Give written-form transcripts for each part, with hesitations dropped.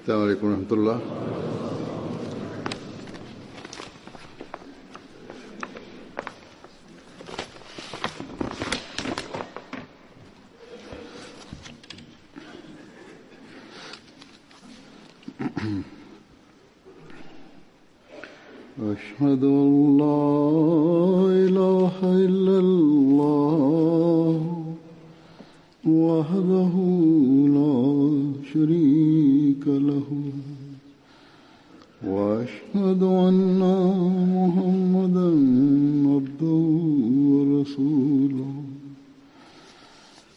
Assalamualaikum warahmatullahi. أشهد أن لا إله إلا الله وحده لا شريك له وأشهد أن محمدا عبده ورسوله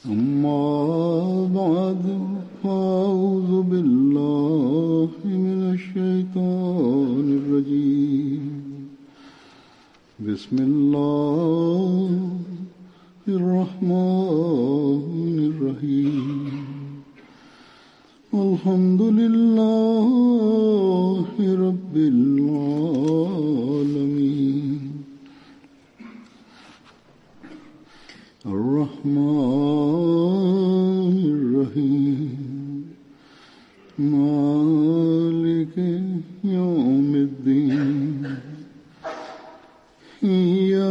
أما بعد فأعوذ بالله من الشيطان الرجيم بسم الله الرحمن الرحيم الحمد لله رب العالمين الرحمن الرحيم مالك يوم الدين إياك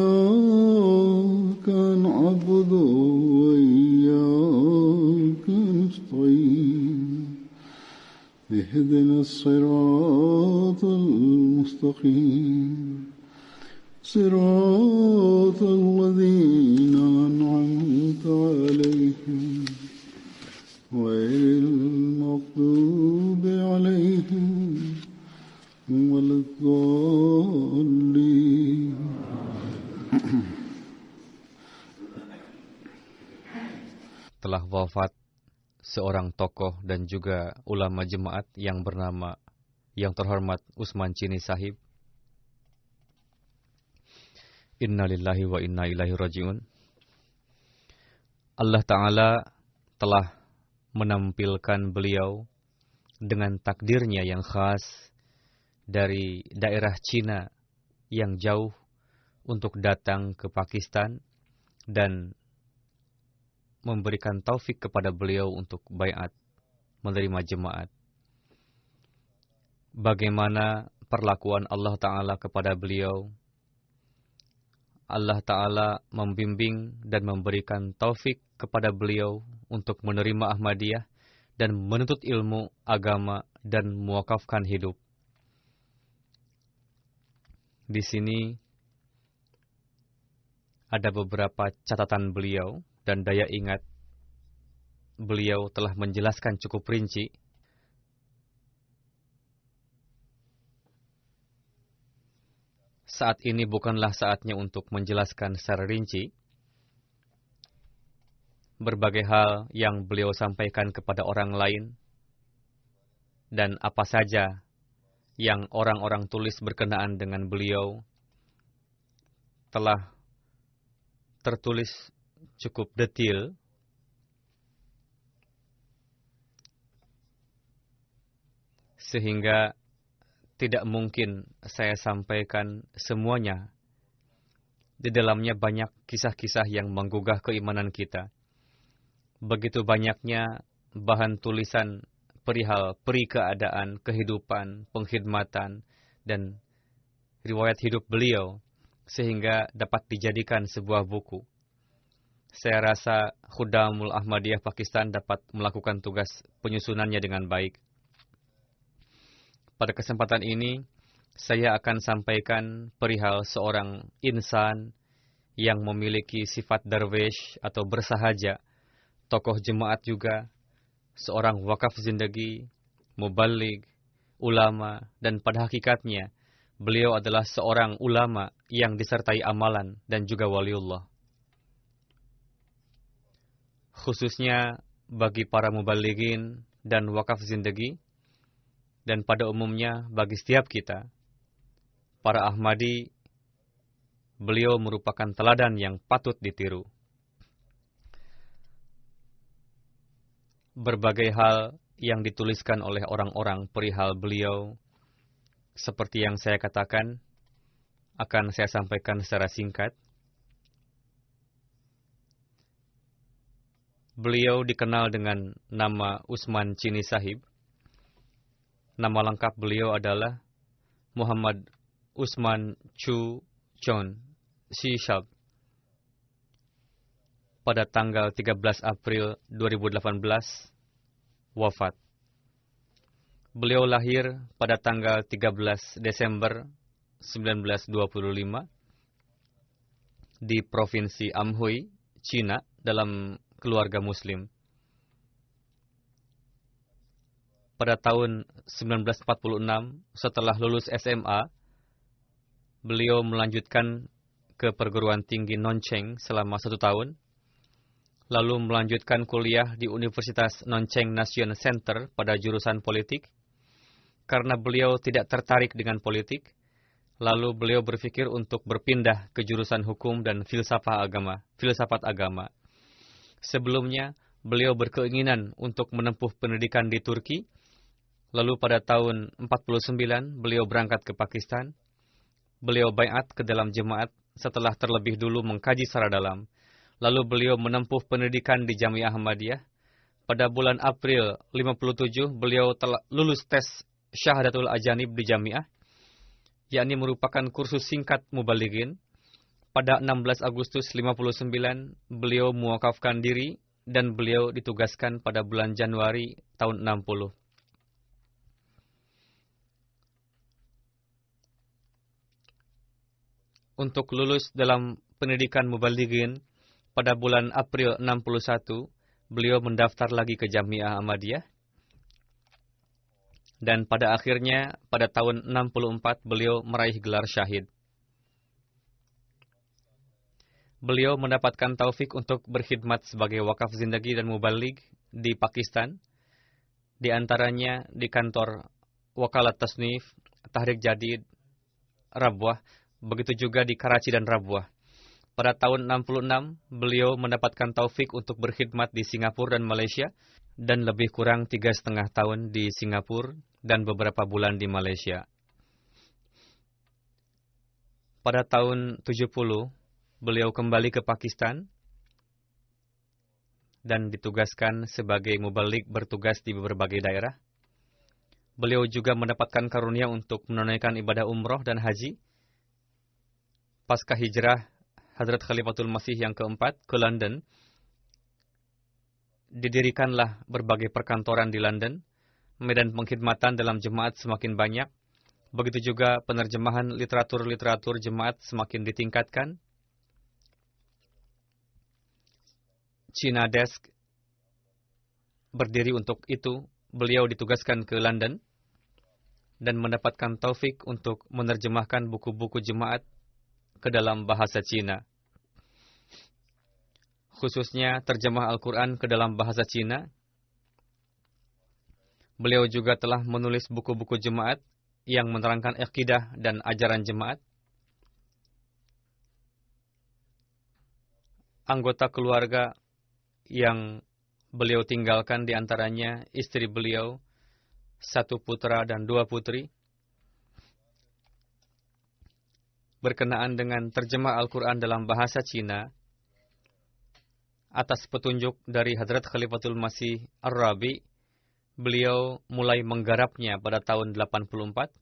نعبد وإياك نستعين اهدنا الصراط المستقيم صراط الذين أنعمت عليهم غير المغضوب عليهم ولا الضالين. Telah wafat seorang tokoh dan juga ulama jemaat yang bernama yang terhormat Usman Chini Sahib. Innalillahi wa inna ilaihi raji'un. Allah Ta'ala telah menampilkan beliau dengan takdirnya yang khas dari daerah Cina yang jauh untuk datang ke Pakistan dan memberikan taufik kepada beliau untuk baiat menerima jemaat. Bagaimana perlakuan Allah Ta'ala kepada beliau? Allah Ta'ala membimbing dan memberikan taufik kepada beliau untuk menerima Ahmadiyah dan menuntut ilmu agama dan mewakafkan hidup. Di sini ada beberapa catatan beliau dan daya ingat. Beliau telah menjelaskan cukup rinci saat ini bukanlah saatnya untuk menjelaskan secara rinci berbagai hal yang beliau sampaikan kepada orang lain dan apa saja yang orang-orang tulis berkenaan dengan beliau telah tertulis cukup detail sehingga tidak mungkin saya sampaikan semuanya. Di dalamnya banyak kisah-kisah yang menggugah keimanan kita. Begitu banyaknya bahan tulisan perihal peri keadaan, kehidupan, pengkhidmatan, dan riwayat hidup beliau, sehingga dapat dijadikan sebuah buku. Saya rasa Khudamul Ahmadiyah Pakistan dapat melakukan tugas penyusunannya dengan baik. Pada kesempatan ini, saya akan sampaikan perihal seorang insan yang memiliki sifat darwish atau bersahaja, tokoh jemaat juga, seorang wakaf zindagi, muballigh, ulama, dan pada hakikatnya, beliau adalah seorang ulama yang disertai amalan dan juga waliullah. Khususnya bagi para muballighin dan wakaf zindagi, dan pada umumnya bagi setiap kita, para Ahmadi, beliau merupakan teladan yang patut ditiru. Berbagai hal yang dituliskan oleh orang-orang perihal beliau, seperti yang saya katakan, akan saya sampaikan secara singkat. Beliau dikenal dengan nama Usman Chini Sahib. Nama lengkap beliau adalah Muhammad Usman Chu Chon Shishab. Pada tanggal 13 April 2018, wafat. Beliau lahir pada tanggal 13 Desember 1925 di Provinsi Anhui, Cina, dalam keluarga Muslim. Pada tahun 1946, setelah lulus SMA, beliau melanjutkan ke perguruan tinggi Noncheng selama 1 tahun, lalu melanjutkan kuliah di Universitas Noncheng Nation Center pada jurusan politik. Karena beliau tidak tertarik dengan politik, lalu beliau berpikir untuk berpindah ke jurusan hukum dan filsafat agama. Sebelumnya, beliau berkeinginan untuk menempuh pendidikan di Turki. Lalu pada tahun 49, beliau berangkat ke Pakistan. Beliau baiat ke dalam jemaat setelah terlebih dulu mengkaji secara dalam. Lalu beliau menempuh pendidikan di Jamiah Ahmadiyah. Pada bulan April 57, beliau telah lulus tes Syahadatul Ajanib di Jamiah, yakni merupakan kursus singkat mubalighin. Pada 16 Agustus 59, beliau muwakafkan diri dan beliau ditugaskan pada bulan Januari tahun 60. Untuk lulus dalam pendidikan mubalighin, pada bulan April 61, beliau mendaftar lagi ke Jamiah Ahmadiyah. Dan pada akhirnya, pada tahun 64, beliau meraih gelar syahid. Beliau mendapatkan taufik untuk berkhidmat sebagai wakaf zindagi dan mubaligh di Pakistan, di antaranya di kantor Wakalat Tasnif, Tahrik Jadid, Rabwah, begitu juga di Karachi dan Rabwah. Pada tahun 66, beliau mendapatkan taufik untuk berkhidmat di Singapura dan Malaysia, dan lebih kurang 3,5 tahun di Singapura dan beberapa bulan di Malaysia. Pada tahun 70, beliau kembali ke Pakistan dan ditugaskan sebagai mubaligh bertugas di berbagai daerah. Beliau juga mendapatkan karunia untuk menunaikan ibadah umroh dan haji. Pasca hijrah Hadrat Khalifatul Masih yang keempat ke London, didirikanlah berbagai perkantoran di London. Medan pengkhidmatan dalam jemaat semakin banyak. Begitu juga penerjemahan literatur-literatur jemaat semakin ditingkatkan. China Desk berdiri untuk itu. Beliau ditugaskan ke London dan mendapatkan taufik untuk menerjemahkan buku-buku jemaat ke dalam bahasa Cina. Khususnya terjemah Al-Quran ke dalam bahasa Cina. Beliau juga telah menulis buku-buku jemaat yang menerangkan akidah dan ajaran jemaat. Anggota keluarga yang beliau tinggalkan diantaranya istri beliau, 1 putra dan 2 putri. Berkenaan dengan terjemah Al-Quran dalam bahasa Cina, atas petunjuk dari Hadrat Khalifatul Masih Ar-Rabi, beliau mulai menggarapnya pada tahun 84.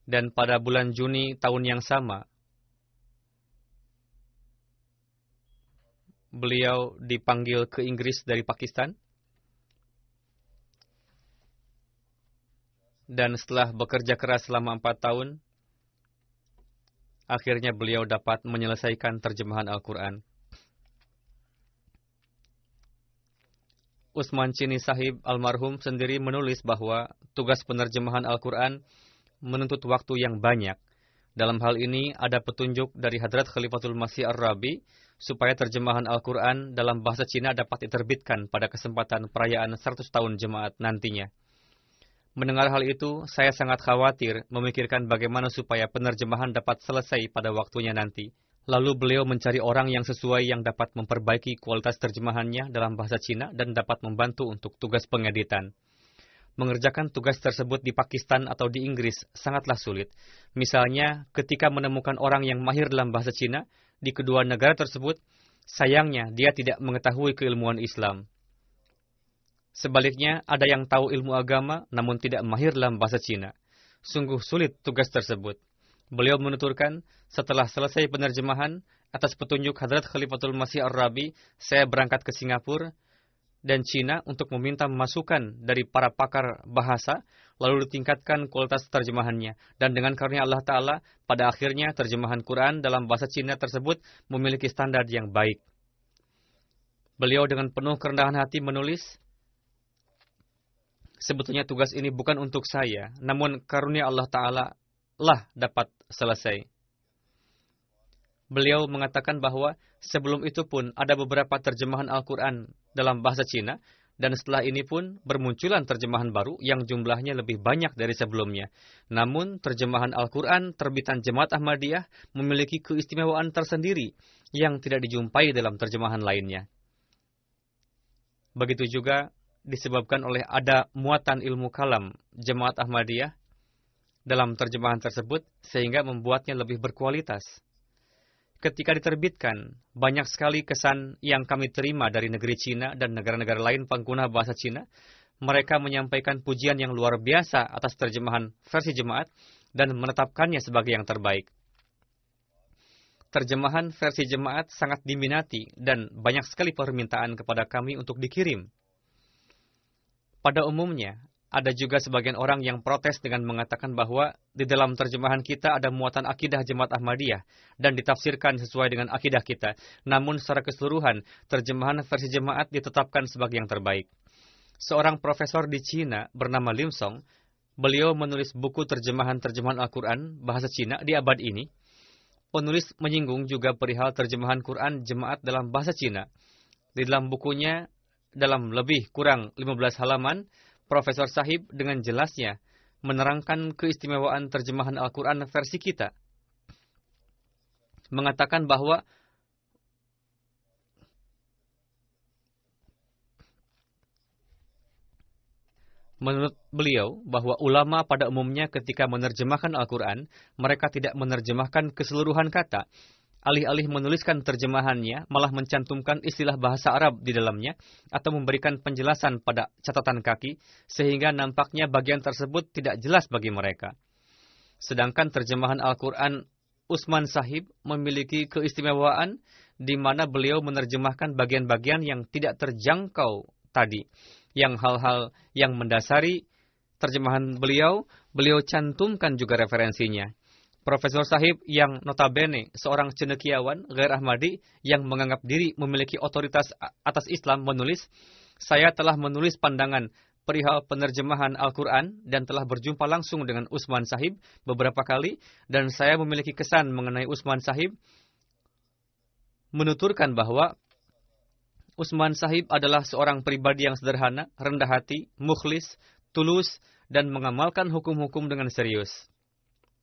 Dan pada bulan Juni tahun yang sama, beliau dipanggil ke Inggris dari Pakistan. Dan setelah bekerja keras selama 4 tahun, akhirnya beliau dapat menyelesaikan terjemahan Al-Quran. Usman Chini Sahib almarhum sendiri menulis bahwa tugas penerjemahan Al-Quran menuntut waktu yang banyak. Dalam hal ini ada petunjuk dari Hadrat Khalifatul Masih Ar-Rabi supaya terjemahan Al-Quran dalam bahasa Cina dapat diterbitkan pada kesempatan perayaan 100 tahun jemaat nantinya. Mendengar hal itu, saya sangat khawatir memikirkan bagaimana supaya penerjemahan dapat selesai pada waktunya nanti. Lalu beliau mencari orang yang sesuai yang dapat memperbaiki kualitas terjemahannya dalam bahasa Cina dan dapat membantu untuk tugas pengeditan. Mengerjakan tugas tersebut di Pakistan atau di Inggris sangatlah sulit. Misalnya, ketika menemukan orang yang mahir dalam bahasa Cina di kedua negara tersebut, sayangnya dia tidak mengetahui keilmuan Islam. Sebaliknya, ada yang tahu ilmu agama namun tidak mahir dalam bahasa Cina. Sungguh sulit tugas tersebut. Beliau menuturkan, setelah selesai penerjemahan, atas petunjuk Hadrat Khalifatul Masih Ar-Rabi, saya berangkat ke Singapura dan Cina untuk meminta masukan dari para pakar bahasa, lalu ditingkatkan kualitas terjemahannya. Dan dengan karunia Allah Ta'ala, pada akhirnya terjemahan Quran dalam bahasa Cina tersebut memiliki standar yang baik. Beliau dengan penuh kerendahan hati menulis, sebetulnya tugas ini bukan untuk saya, namun karunia Allah Ta'ala lah dapat selesai. Beliau mengatakan bahwa sebelum itu pun ada beberapa terjemahan Al-Quran dalam bahasa Cina, dan setelah ini pun bermunculan terjemahan baru yang jumlahnya lebih banyak dari sebelumnya. Namun, terjemahan Al-Quran terbitan Jemaat Ahmadiyah memiliki keistimewaan tersendiri yang tidak dijumpai dalam terjemahan lainnya. Begitu juga disebabkan oleh ada muatan ilmu kalam Jemaat Ahmadiyah dalam terjemahan tersebut, sehingga membuatnya lebih berkualitas. Ketika diterbitkan, banyak sekali kesan yang kami terima dari negeri Cina dan negara-negara lain pengguna bahasa Cina. Mereka menyampaikan pujian yang luar biasa atas terjemahan versi jemaat dan menetapkannya sebagai yang terbaik. Terjemahan versi jemaat sangat diminati dan banyak sekali permintaan kepada kami untuk dikirim. Pada umumnya, ada juga sebagian orang yang protes dengan mengatakan bahwa di dalam terjemahan kita ada muatan akidah Jemaat Ahmadiyah dan ditafsirkan sesuai dengan akidah kita. Namun secara keseluruhan, terjemahan versi jemaat ditetapkan sebagai yang terbaik. Seorang profesor di Cina bernama Lim Song, beliau menulis buku terjemahan Al-Quran bahasa Cina di abad ini. Penulis menyinggung juga perihal terjemahan Quran jemaat dalam bahasa Cina. Di dalam bukunya, dalam lebih kurang 15 halaman, Profesor Sahib dengan jelasnya menerangkan keistimewaan terjemahan Al-Quran versi kita. Mengatakan bahwa menurut beliau bahwa ulama pada umumnya ketika menerjemahkan Al-Quran, mereka tidak menerjemahkan keseluruhan kata. Alih-alih menuliskan terjemahannya, malah mencantumkan istilah bahasa Arab di dalamnya, atau memberikan penjelasan pada catatan kaki, sehingga nampaknya bagian tersebut tidak jelas bagi mereka. Sedangkan terjemahan Al-Quran Usman Sahib memiliki keistimewaan, di mana beliau menerjemahkan bagian-bagian yang tidak terjangkau tadi, yang hal-hal yang mendasari terjemahan beliau cantumkan juga referensinya. Profesor Sahib yang notabene seorang cendekiawan Ghair Ahmadi yang menganggap diri memiliki otoritas atas Islam menulis, saya telah menulis pandangan perihal penerjemahan Al-Quran dan telah berjumpa langsung dengan Usman Sahib beberapa kali, dan saya memiliki kesan mengenai Usman Sahib menuturkan bahwa Usman Sahib adalah seorang pribadi yang sederhana, rendah hati, mukhlis, tulus, dan mengamalkan hukum-hukum dengan serius.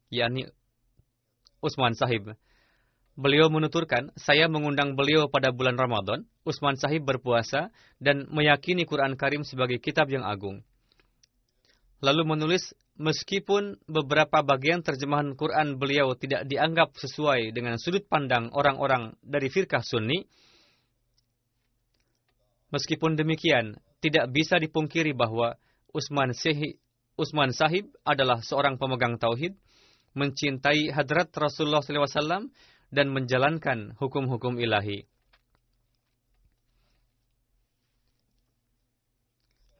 Yakni Usman Sahib. Beliau menuturkan, saya mengundang beliau pada bulan Ramadan. Usman Sahib berpuasa dan meyakini Quran Karim sebagai kitab yang agung. Lalu menulis, meskipun beberapa bagian terjemahan Quran beliau tidak dianggap sesuai dengan sudut pandang orang-orang dari firqah Sunni, meskipun demikian, tidak bisa dipungkiri bahwa Usman Sahib adalah seorang pemegang tauhid, mencintai hadrat Rasulullah SAW, dan menjalankan hukum-hukum ilahi.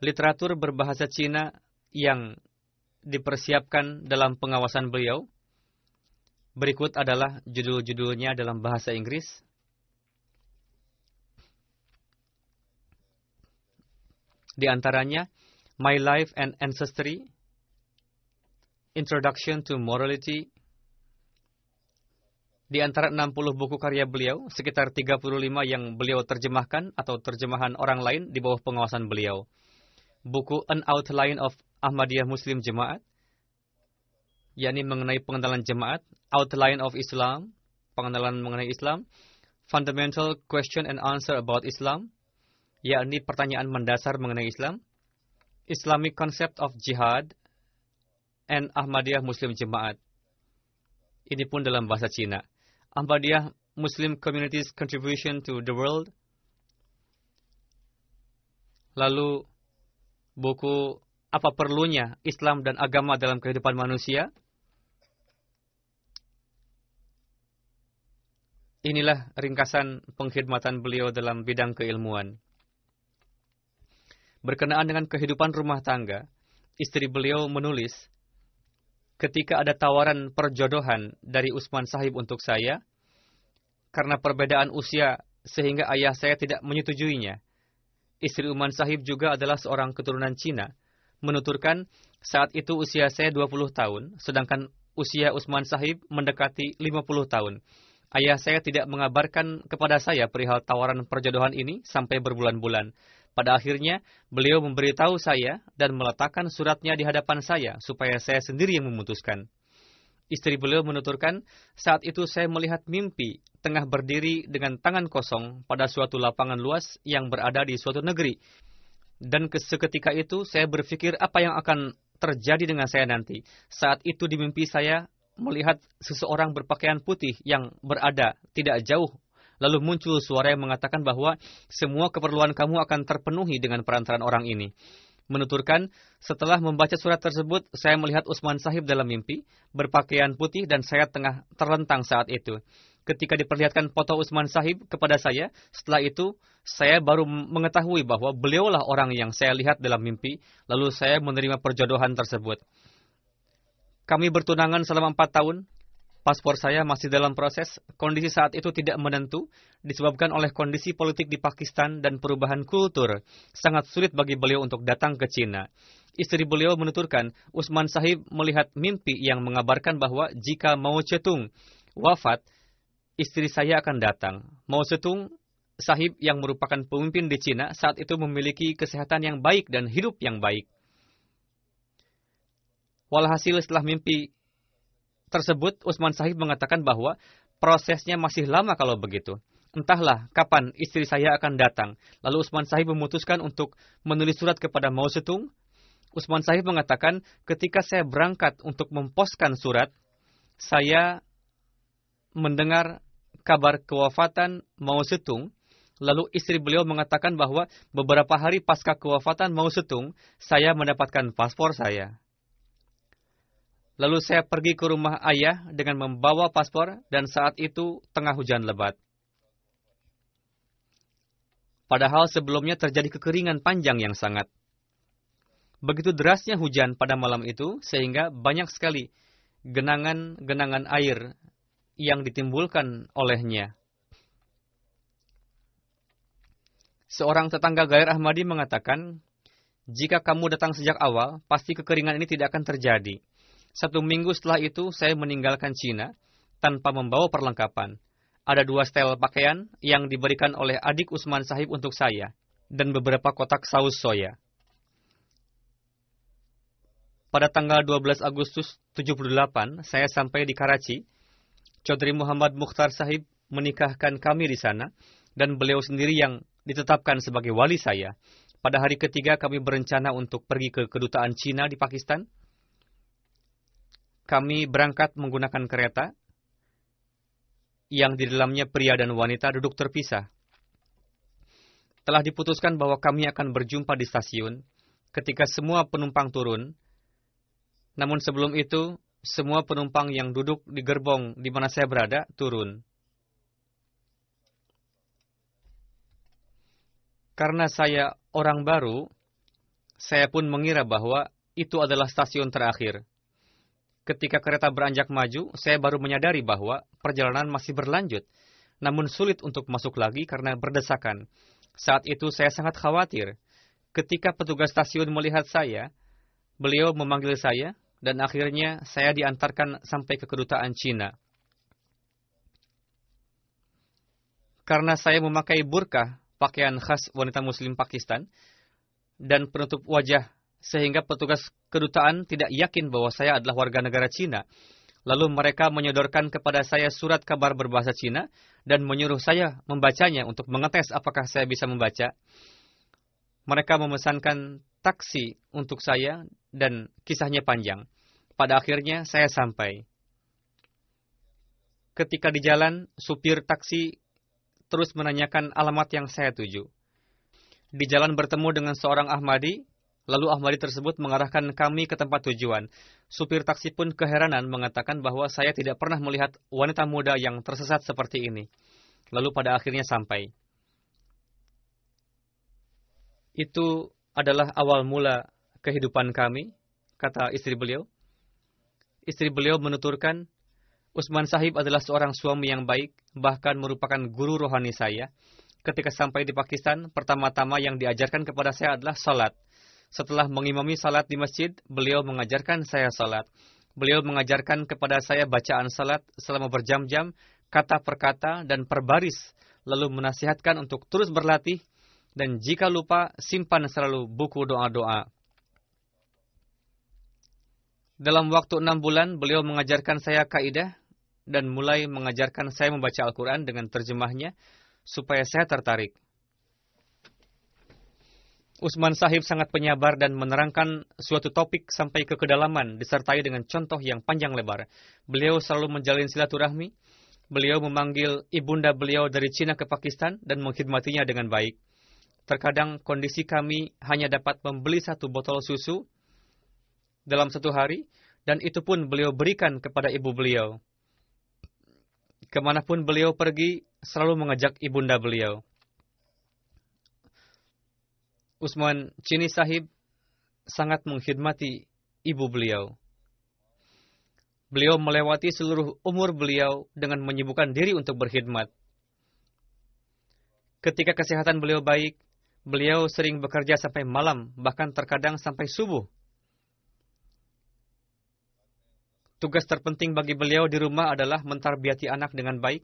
Literatur berbahasa Cina yang dipersiapkan dalam pengawasan beliau, berikut adalah judul-judulnya dalam bahasa Inggris. Di antaranya, My Life and Ancestry, Introduction to Morality. Di antara 60 buku karya beliau, sekitar 35 yang beliau terjemahkan atau terjemahan orang lain di bawah pengawasan beliau. Buku An Outline of Ahmadiyah Muslim Jemaat, yakni mengenai pengenalan jemaat. Outline of Islam, pengenalan mengenai Islam. Fundamental Question and Answer about Islam, yakni pertanyaan mendasar mengenai Islam. Islamic Concept of Jihad, and Ahmadiyah Muslim Jemaat. Ini pun dalam bahasa Cina. Ahmadiyah Muslim Community's Contribution to the World. Lalu buku Apa Perlunya Islam dan Agama dalam Kehidupan Manusia. Inilah ringkasan pengkhidmatan beliau dalam bidang keilmuan. Berkenaan dengan kehidupan rumah tangga, istri beliau menulis, ketika ada tawaran perjodohan dari Usman Sahib untuk saya, karena perbedaan usia sehingga ayah saya tidak menyetujuinya. Istri Usman Sahib juga adalah seorang keturunan Cina, menuturkan saat itu usia saya 20 tahun, sedangkan usia Usman Sahib mendekati 50 tahun. Ayah saya tidak mengabarkan kepada saya perihal tawaran perjodohan ini sampai berbulan-bulan. Pada akhirnya, beliau memberitahu saya dan meletakkan suratnya di hadapan saya supaya saya sendiri yang memutuskan. Istri beliau menuturkan, saat itu saya melihat mimpi tengah berdiri dengan tangan kosong pada suatu lapangan luas yang berada di suatu negeri. Dan seketika itu saya berpikir apa yang akan terjadi dengan saya nanti. Saat itu di mimpi saya melihat seseorang berpakaian putih yang berada tidak jauh. Lalu muncul suara yang mengatakan bahwa semua keperluan kamu akan terpenuhi dengan perantaraan orang ini. Menuturkan, setelah membaca surat tersebut, saya melihat Usman Sahib dalam mimpi, berpakaian putih dan saya tengah terlentang saat itu. Ketika diperlihatkan foto Usman Sahib kepada saya, setelah itu saya baru mengetahui bahwa beliaulah orang yang saya lihat dalam mimpi, lalu saya menerima perjodohan tersebut. Kami bertunangan selama 4 tahun. Paspor saya masih dalam proses. Kondisi saat itu tidak menentu, disebabkan oleh kondisi politik di Pakistan dan perubahan kultur. Sangat sulit bagi beliau untuk datang ke Cina. Istri beliau menuturkan, Usman Sahib melihat mimpi yang mengabarkan bahwa jika Mao Zedong wafat, istri saya akan datang. Mao Zedong Sahib yang merupakan pemimpin di Cina saat itu memiliki kesehatan yang baik dan hidup yang baik. Walhasil setelah mimpi tersebut, Usman Sahib mengatakan bahwa prosesnya masih lama kalau begitu. Entahlah kapan istri saya akan datang. Lalu Usman Sahib memutuskan untuk menulis surat kepada Mao Zedong. Usman Sahib mengatakan, ketika saya berangkat untuk memposkan surat, saya mendengar kabar kewafatan Mao Zedong. Lalu istri beliau mengatakan bahwa beberapa hari pasca kewafatan Mao Zedong, saya mendapatkan paspor saya. Lalu saya pergi ke rumah ayah dengan membawa paspor dan saat itu tengah hujan lebat. Padahal sebelumnya terjadi kekeringan panjang yang sangat. Begitu derasnya hujan pada malam itu sehingga banyak sekali genangan-genangan air yang ditimbulkan olehnya. Seorang tetangga Gair Ahmadi mengatakan, jika kamu datang sejak awal, pasti kekeringan ini tidak akan terjadi. 1 minggu setelah itu, saya meninggalkan Cina tanpa membawa perlengkapan. Ada 2 setel pakaian yang diberikan oleh adik Usman Sahib untuk saya, dan beberapa kotak saus soya. Pada tanggal 12 Agustus 78, saya sampai di Karachi. Chaudhry Muhammad Mukhtar Sahib menikahkan kami di sana, dan beliau sendiri yang ditetapkan sebagai wali saya. Pada hari ketiga, kami berencana untuk pergi ke kedutaan Cina di Pakistan. Kami berangkat menggunakan kereta yang di dalamnya pria dan wanita duduk terpisah. Telah diputuskan bahwa kami akan berjumpa di stasiun ketika semua penumpang turun. Namun sebelum itu, semua penumpang yang duduk di gerbong di mana saya berada turun. Karena saya orang baru, saya pun mengira bahwa itu adalah stasiun terakhir. Ketika kereta beranjak maju, saya baru menyadari bahwa perjalanan masih berlanjut, namun sulit untuk masuk lagi karena berdesakan. Saat itu saya sangat khawatir. Ketika petugas stasiun melihat saya, beliau memanggil saya, dan akhirnya saya diantarkan sampai ke kedutaan Cina. Karena saya memakai burkah, pakaian khas wanita muslim Pakistan, dan penutup wajah, sehingga petugas kedutaan tidak yakin bahwa saya adalah warga negara Cina. Lalu mereka menyodorkan kepada saya surat kabar berbahasa Cina dan menyuruh saya membacanya untuk mengetes apakah saya bisa membaca. Mereka memesankan taksi untuk saya dan kisahnya panjang. Pada akhirnya saya sampai. Ketika di jalan, supir taksi terus menanyakan alamat yang saya tuju. Di jalan bertemu dengan seorang Ahmadi, Lalu Ahmadi tersebut mengarahkan kami ke tempat tujuan. Supir taksi pun keheranan mengatakan bahwa saya tidak pernah melihat wanita muda yang tersesat seperti ini. Lalu pada akhirnya sampai. Itu adalah awal mula kehidupan kami, kata istri beliau. Istri beliau menuturkan, Usman Sahib adalah seorang suami yang baik, bahkan merupakan guru rohani saya. Ketika sampai di Pakistan, pertama-tama yang diajarkan kepada saya adalah salat. Setelah mengimami salat di masjid, beliau mengajarkan saya salat. Beliau mengajarkan kepada saya bacaan salat selama berjam-jam, kata per kata dan per baris, lalu menasihatkan untuk terus berlatih, dan jika lupa, simpan selalu buku doa-doa. Dalam waktu 6 bulan, beliau mengajarkan saya kaidah, dan mulai mengajarkan saya membaca Al-Quran dengan terjemahnya, supaya saya tertarik. Usman Sahib sangat penyabar dan menerangkan suatu topik sampai ke kedalaman, disertai dengan contoh yang panjang lebar. Beliau selalu menjalin silaturahmi. Beliau memanggil ibunda beliau dari Cina ke Pakistan dan mengkhidmatinya dengan baik. Terkadang kondisi kami hanya dapat membeli 1 botol susu dalam 1 hari, dan itu pun beliau berikan kepada ibu beliau. Kemanapun beliau pergi, selalu mengajak ibunda beliau. Usman Chini Sahib sangat mengkhidmati ibu beliau. Beliau melewati seluruh umur beliau dengan menyibukkan diri untuk berkhidmat. Ketika kesehatan beliau baik, beliau sering bekerja sampai malam, bahkan terkadang sampai subuh. Tugas terpenting bagi beliau di rumah adalah mentarbiati anak dengan baik.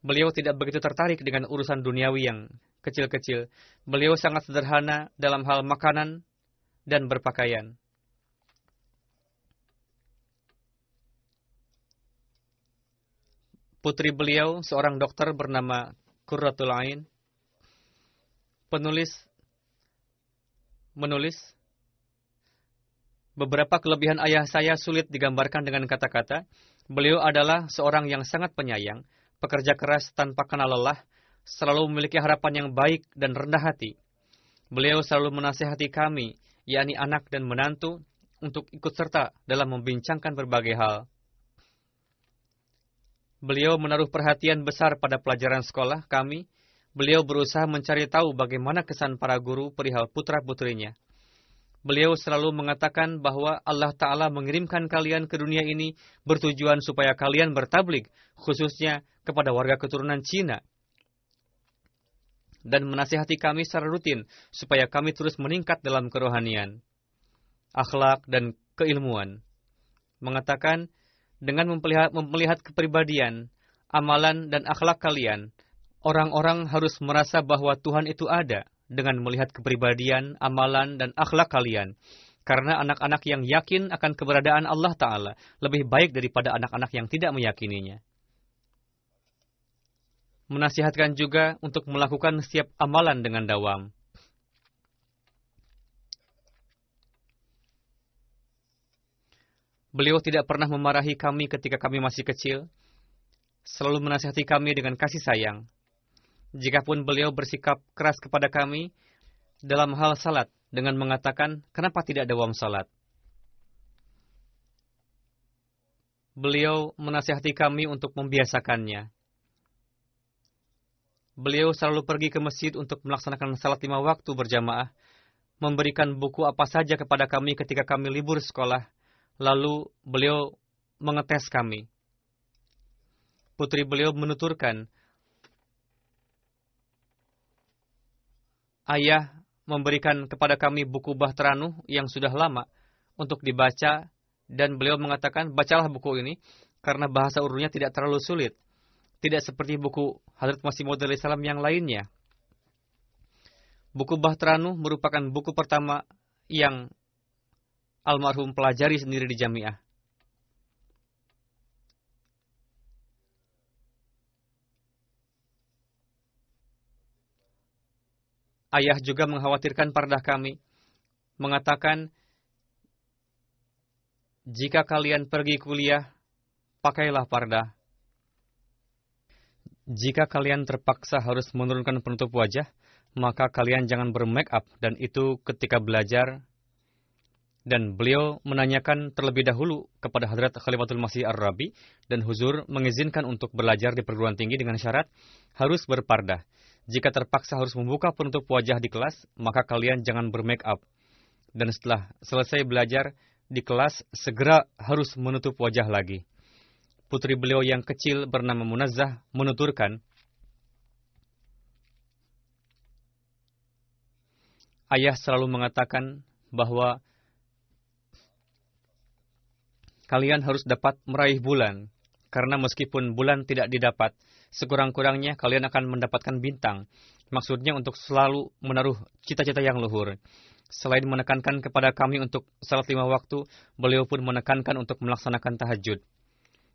Beliau tidak begitu tertarik dengan urusan duniawi yang kecil-kecil. Beliau sangat sederhana dalam hal makanan dan berpakaian. Putri beliau, seorang dokter bernama Qurratul Ain, menulis, beberapa kelebihan ayah saya sulit digambarkan dengan kata-kata. Beliau adalah seorang yang sangat penyayang, pekerja keras tanpa kenal lelah, selalu memiliki harapan yang baik dan rendah hati. Beliau selalu menasihati kami, yakni anak dan menantu, untuk ikut serta dalam membincangkan berbagai hal. Beliau menaruh perhatian besar pada pelajaran sekolah kami. Beliau berusaha mencari tahu bagaimana kesan para guru perihal putra-putrinya. Beliau selalu mengatakan bahwa Allah Ta'ala mengirimkan kalian ke dunia ini bertujuan supaya kalian bertabligh, khususnya kepada warga keturunan Cina. Dan menasihati kami secara rutin supaya kami terus meningkat dalam kerohanian, akhlak, dan keilmuan. Mengatakan, dengan melihat kepribadian, amalan, dan akhlak kalian, orang-orang harus merasa bahwa Tuhan itu ada dengan melihat kepribadian, amalan, dan akhlak kalian. Karena anak-anak yang yakin akan keberadaan Allah Ta'ala lebih baik daripada anak-anak yang tidak meyakininya. Menasihatkan juga untuk melakukan setiap amalan dengan dawam. Beliau tidak pernah memarahi kami ketika kami masih kecil, selalu menasihati kami dengan kasih sayang. Jikapun beliau bersikap keras kepada kami dalam hal salat dengan mengatakan, kenapa tidak dawam salat? Beliau menasihati kami untuk membiasakannya. Beliau selalu pergi ke masjid untuk melaksanakan salat 5 waktu berjamaah, memberikan buku apa saja kepada kami ketika kami libur sekolah, lalu beliau mengetes kami. Putri beliau menuturkan, ayah memberikan kepada kami buku Bahtera Nuh yang sudah lama untuk dibaca, dan beliau mengatakan, bacalah buku ini karena bahasa Urdunya tidak terlalu sulit. Tidak seperti buku Hadrat Masih Maud alaihissalam yang lainnya. Buku Bahtera Nuh merupakan buku pertama yang almarhum pelajari sendiri di jamiah. Ayah juga mengkhawatirkan pardah kami, mengatakan, jika kalian pergi kuliah, pakailah pardah. Jika kalian terpaksa harus menurunkan penutup wajah, maka kalian jangan bermake up, dan itu ketika belajar. Dan beliau menanyakan terlebih dahulu kepada Hadrat Khalifatul Masih Ar-Rabi, dan Huzur mengizinkan untuk belajar di perguruan tinggi dengan syarat harus berpardah. Jika terpaksa harus membuka penutup wajah di kelas, maka kalian jangan bermake up. Dan setelah selesai belajar di kelas, segera harus menutup wajah lagi. Putri beliau yang kecil bernama Munazzah menuturkan, ayah selalu mengatakan bahwa kalian harus dapat meraih bulan, karena meskipun bulan tidak didapat, sekurang-kurangnya kalian akan mendapatkan bintang. Maksudnya untuk selalu menaruh cita-cita yang luhur. Selain menekankan kepada kami untuk salat 5 waktu, beliau pun menekankan untuk melaksanakan tahajud.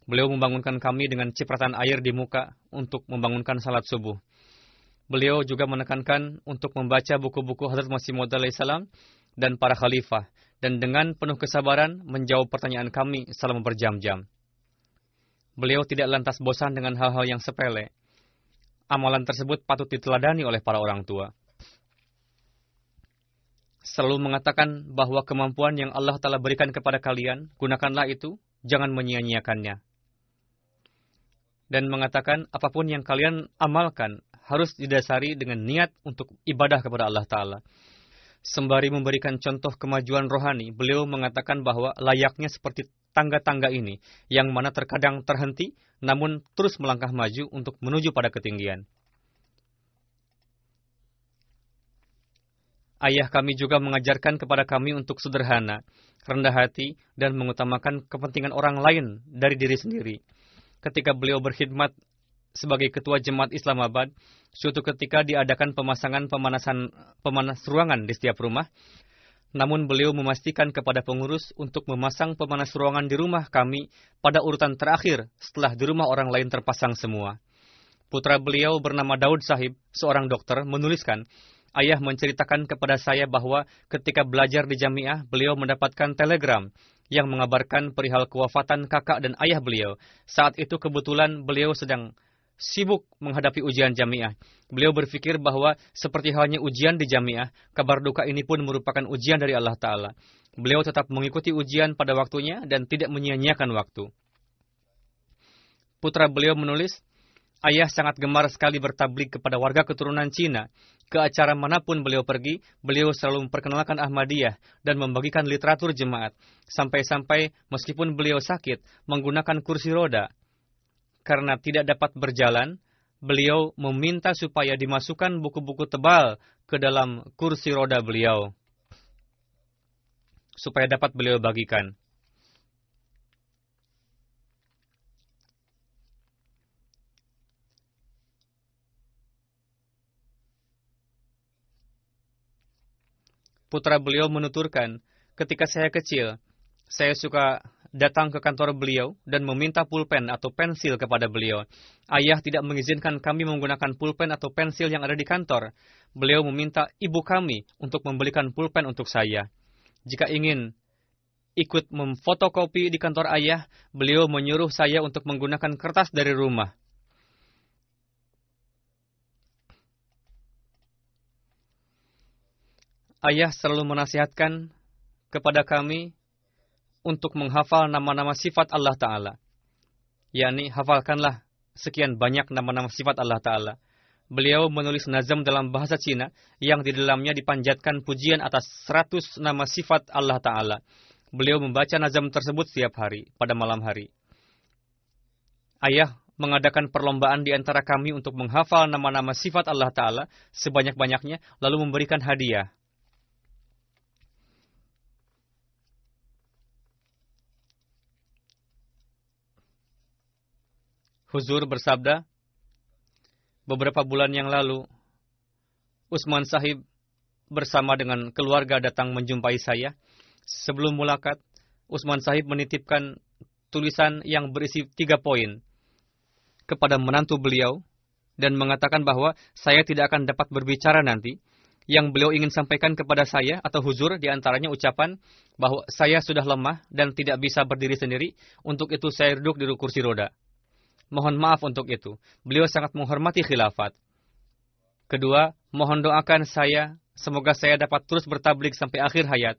Beliau membangunkan kami dengan cipratan air di muka untuk membangunkan salat subuh. Beliau juga menekankan untuk membaca buku-buku Hadrat Masih Maud alaihissalam dan para khalifah, dan dengan penuh kesabaran menjawab pertanyaan kami selama berjam-jam. Beliau tidak lantas bosan dengan hal-hal yang sepele. Amalan tersebut patut diteladani oleh para orang tua. Selalu mengatakan bahwa kemampuan yang Allah Ta'ala berikan kepada kalian, gunakanlah itu, jangan menyia-nyiakannya. Dan mengatakan apapun yang kalian amalkan harus didasari dengan niat untuk ibadah kepada Allah Ta'ala. Sembari memberikan contoh kemajuan rohani, beliau mengatakan bahwa layaknya seperti tangga-tangga ini, yang mana terkadang terhenti, namun terus melangkah maju untuk menuju pada ketinggian. Ayah kami juga mengajarkan kepada kami untuk sederhana, rendah hati, dan mengutamakan kepentingan orang lain dari diri sendiri. Ketika beliau berkhidmat sebagai ketua Jemaat Islamabad, suatu ketika diadakan pemanas ruangan di setiap rumah. Namun beliau memastikan kepada pengurus untuk memasang pemanas ruangan di rumah kami pada urutan terakhir setelah di rumah orang lain terpasang semua. Putra beliau bernama Daud Sahib, seorang dokter, menuliskan, ayah menceritakan kepada saya bahwa ketika belajar di jamiah, beliau mendapatkan telegram yang mengabarkan perihal kewafatan kakak dan ayah beliau. Saat itu kebetulan beliau sedang sibuk menghadapi ujian jamiah. Beliau berpikir bahwa seperti halnya ujian di jamiah, kabar duka ini pun merupakan ujian dari Allah Ta'ala. Beliau tetap mengikuti ujian pada waktunya dan tidak menyia-nyiakan waktu. Putra beliau menulis, ayah sangat gemar sekali bertablik kepada warga keturunan Cina. Ke acara manapun beliau pergi, beliau selalu memperkenalkan Ahmadiyah dan membagikan literatur jemaat. Sampai-sampai meskipun beliau sakit, menggunakan kursi roda. Karena tidak dapat berjalan, beliau meminta supaya dimasukkan buku-buku tebal ke dalam kursi roda beliau, supaya dapat beliau bagikan. Putra beliau menuturkan, ketika saya kecil, saya suka datang ke kantor beliau dan meminta pulpen atau pensil kepada beliau. Ayah tidak mengizinkan kami menggunakan pulpen atau pensil yang ada di kantor. Beliau meminta ibu kami untuk membelikan pulpen untuk saya. Jika ingin ikut memfotokopi di kantor ayah, beliau menyuruh saya untuk menggunakan kertas dari rumah. Ayah selalu menasihatkan kepada kami untuk menghafal nama-nama sifat Allah Ta'ala. yakni hafalkanlah sekian banyak nama-nama sifat Allah Ta'ala. Beliau menulis nazam dalam bahasa Cina yang di dalamnya dipanjatkan pujian atas 100 nama sifat Allah Ta'ala. Beliau membaca nazam tersebut setiap hari, pada malam hari. Ayah mengadakan perlombaan di antara kami untuk menghafal nama-nama sifat Allah Ta'ala sebanyak-banyaknya, lalu memberikan hadiah. Huzur bersabda, beberapa bulan yang lalu, Usman Sahib bersama dengan keluarga datang menjumpai saya. Sebelum mulakat, Usman Sahib menitipkan tulisan yang berisi 3 poin kepada menantu beliau dan mengatakan bahwa saya tidak akan dapat berbicara nanti. Yang beliau ingin sampaikan kepada saya atau Huzur diantaranya ucapan bahwa saya sudah lemah dan tidak bisa berdiri sendiri, untuk itu saya duduk di kursi roda. Mohon maaf untuk itu. Beliau sangat menghormati khilafat. Kedua, mohon doakan saya, semoga saya dapat terus bertabligh sampai akhir hayat.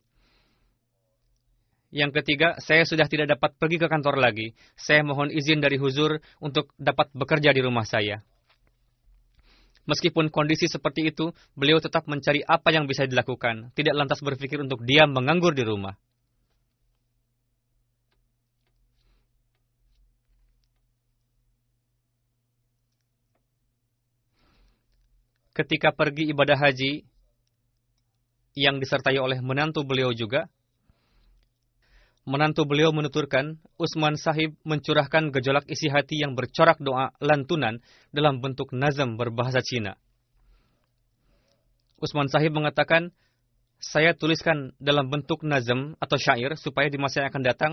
Yang ketiga, saya sudah tidak dapat pergi ke kantor lagi. Saya mohon izin dari huzur untuk dapat bekerja di rumah saya. Meskipun kondisi seperti itu, beliau tetap mencari apa yang bisa dilakukan, tidak lantas berpikir untuk diam menganggur di rumah. Ketika pergi ibadah haji, yang disertai oleh menantu beliau juga, menantu beliau menuturkan, Utsman Sahib mencurahkan gejolak isi hati yang bercorak doa lantunan dalam bentuk nazam berbahasa Cina. Utsman Sahib mengatakan, saya tuliskan dalam bentuk nazam atau syair supaya di masa yang akan datang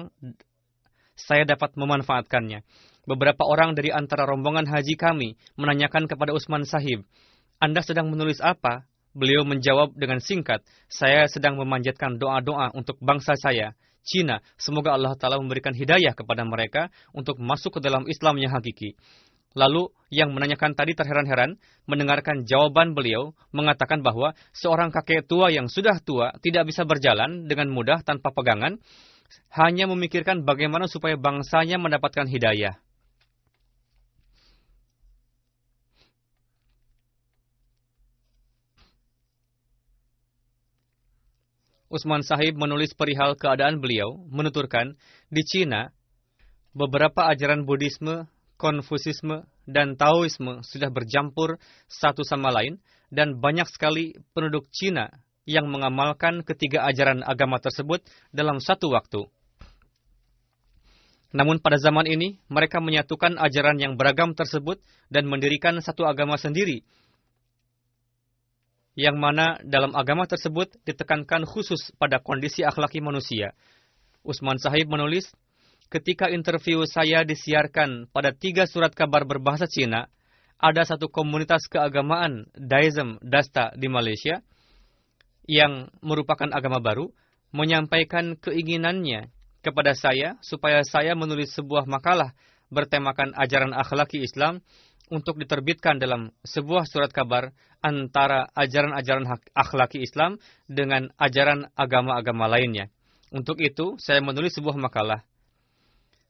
saya dapat memanfaatkannya. Beberapa orang dari antara rombongan haji kami menanyakan kepada Utsman Sahib, Anda sedang menulis apa? Beliau menjawab dengan singkat, saya sedang memanjatkan doa-doa untuk bangsa saya, Cina. Semoga Allah Ta'ala memberikan hidayah kepada mereka untuk masuk ke dalam Islam yang hakiki. Lalu, yang menanyakan tadi terheran-heran, mendengarkan jawaban beliau, mengatakan bahwa seorang kakek tua yang sudah tua tidak bisa berjalan dengan mudah tanpa pegangan, hanya memikirkan bagaimana supaya bangsanya mendapatkan hidayah. Utsman Sahib menulis perihal keadaan beliau, menuturkan, di Cina, beberapa ajaran Buddhisme, Konfusisme, dan Taoisme sudah bercampur satu sama lain, dan banyak sekali penduduk Cina yang mengamalkan ketiga ajaran agama tersebut dalam satu waktu. Namun pada zaman ini, mereka menyatukan ajaran yang beragam tersebut dan mendirikan satu agama sendiri, yang mana dalam agama tersebut ditekankan khusus pada kondisi akhlaki manusia. Utsman Sahib menulis, ketika interview saya disiarkan pada 3 surat kabar berbahasa Cina, ada satu komunitas keagamaan Daism Dasta di Malaysia, yang merupakan agama baru, menyampaikan keinginannya kepada saya supaya saya menulis sebuah makalah bertemakan ajaran akhlaki Islam untuk diterbitkan dalam sebuah surat kabar antara ajaran-ajaran akhlaki Islam dengan ajaran agama-agama lainnya. Untuk itu, saya menulis sebuah makalah.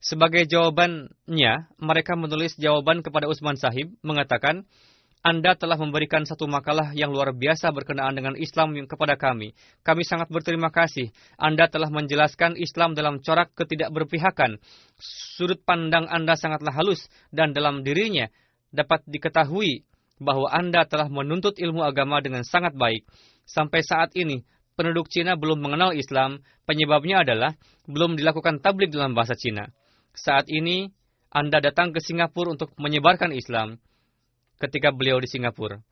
Sebagai jawabannya, mereka menulis jawaban kepada Utsman Sahib, mengatakan, Anda telah memberikan satu makalah yang luar biasa berkenaan dengan Islam kepada kami. Kami sangat berterima kasih. Anda telah menjelaskan Islam dalam corak ketidakberpihakan. Sudut pandang Anda sangatlah halus, dan dalam dirinya dapat diketahui bahwa Anda telah menuntut ilmu agama dengan sangat baik. Sampai saat ini, penduduk Cina belum mengenal Islam. Penyebabnya adalah belum dilakukan tabligh dalam bahasa Cina. Saat ini, Anda datang ke Singapura untuk menyebarkan Islam. Ketika beliau di Singapura,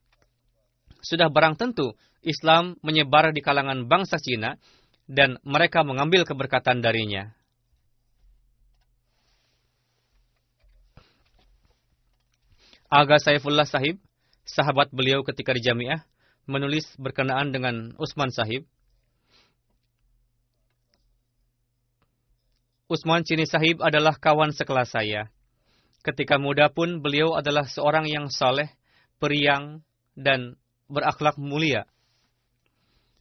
sudah barang tentu Islam menyebar di kalangan bangsa Cina dan mereka mengambil keberkatan darinya. Aga Saifullah Sahib, sahabat beliau ketika di Jamiah, menulis berkenaan dengan Utsman Sahib. Utsman Chini Sahib adalah kawan sekelas saya. Ketika muda pun beliau adalah seorang yang saleh, periang, dan berakhlak mulia.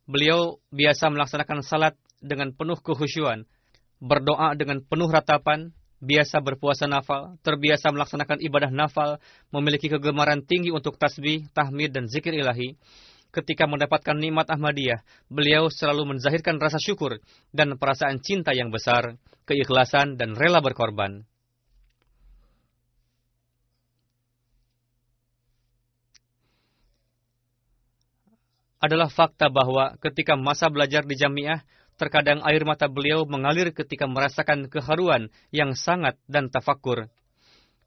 Beliau biasa melaksanakan salat dengan penuh kehusyuan, berdoa dengan penuh ratapan, biasa berpuasa nafal, terbiasa melaksanakan ibadah nafal, memiliki kegemaran tinggi untuk tasbih, tahmid, dan zikir ilahi. Ketika mendapatkan nikmat Ahmadiyah, beliau selalu menzahirkan rasa syukur dan perasaan cinta yang besar, keikhlasan, dan rela berkorban. Adalah fakta bahwa ketika masa belajar di Jamiah, terkadang air mata beliau mengalir ketika merasakan keharuan yang sangat dan tafakur.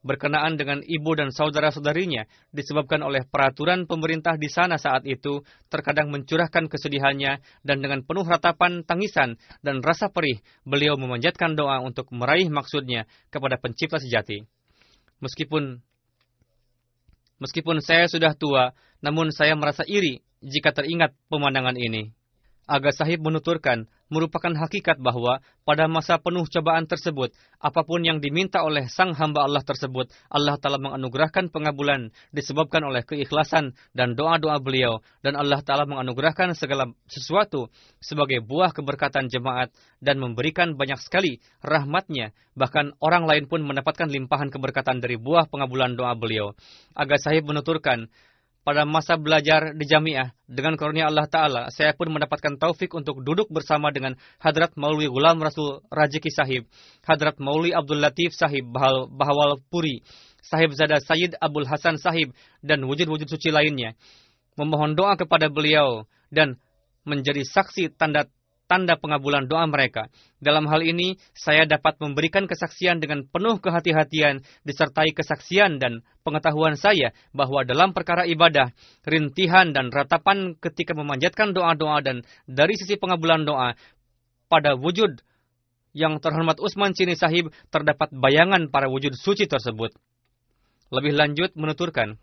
Berkenaan dengan ibu dan saudara-saudarinya, disebabkan oleh peraturan pemerintah di sana saat itu, terkadang mencurahkan kesedihannya, dan dengan penuh ratapan tangisan dan rasa perih, beliau memanjatkan doa untuk meraih maksudnya kepada pencipta sejati. Meskipun saya sudah tua, namun saya merasa iri jika teringat pemandangan ini. Aga Sahib menuturkan, merupakan hakikat bahwa pada masa penuh cobaan tersebut, apapun yang diminta oleh sang hamba Allah tersebut, Allah Ta'ala menganugerahkan pengabulan disebabkan oleh keikhlasan dan doa-doa beliau, dan Allah Ta'ala menganugerahkan segala sesuatu sebagai buah keberkatan jemaat dan memberikan banyak sekali rahmatnya. Bahkan orang lain pun mendapatkan limpahan keberkatan dari buah pengabulan doa beliau. Aga Sahib menuturkan, pada masa belajar di Jamiah, dengan karunia Allah Ta'ala, saya pun mendapatkan taufik untuk duduk bersama dengan Hadrat Maulwi Ghulam Rasul Rajiki Sahib, Hadrat Maulwi Abdul Latif Sahib Bahawal Puri, Sahib Zada Sayyid Abdul Hasan Sahib, dan wujud-wujud suci lainnya. Memohon doa kepada beliau dan menjadi saksi tanda pengabulan doa mereka. Dalam hal ini, saya dapat memberikan kesaksian dengan penuh kehati-hatian, disertai kesaksian dan pengetahuan saya bahwa dalam perkara ibadah, rintihan dan ratapan ketika memanjatkan doa-doa dan dari sisi pengabulan doa, pada wujud yang terhormat Usman Chini Sahib terdapat bayangan para wujud suci tersebut. Lebih lanjut menuturkan,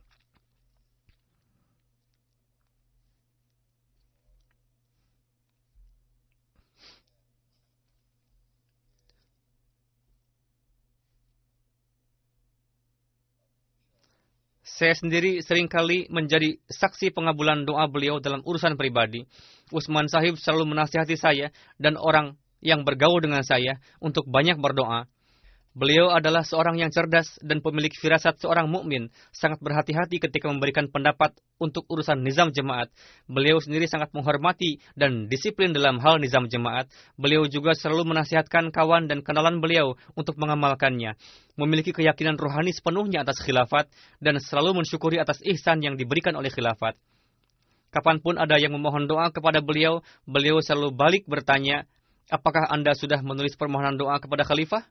saya sendiri seringkali menjadi saksi pengabulan doa beliau dalam urusan pribadi. Usman Sahib selalu menasihati saya dan orang yang bergaul dengan saya untuk banyak berdoa. Beliau adalah seorang yang cerdas dan pemilik firasat seorang mukmin, sangat berhati-hati ketika memberikan pendapat untuk urusan nizam jemaat. Beliau sendiri sangat menghormati dan disiplin dalam hal nizam jemaat. Beliau juga selalu menasihatkan kawan dan kenalan beliau untuk mengamalkannya. Memiliki keyakinan rohani sepenuhnya atas khilafat dan selalu mensyukuri atas ihsan yang diberikan oleh khilafat. Kapanpun ada yang memohon doa kepada beliau, beliau selalu balik bertanya, apakah Anda sudah menulis permohonan doa kepada khalifah?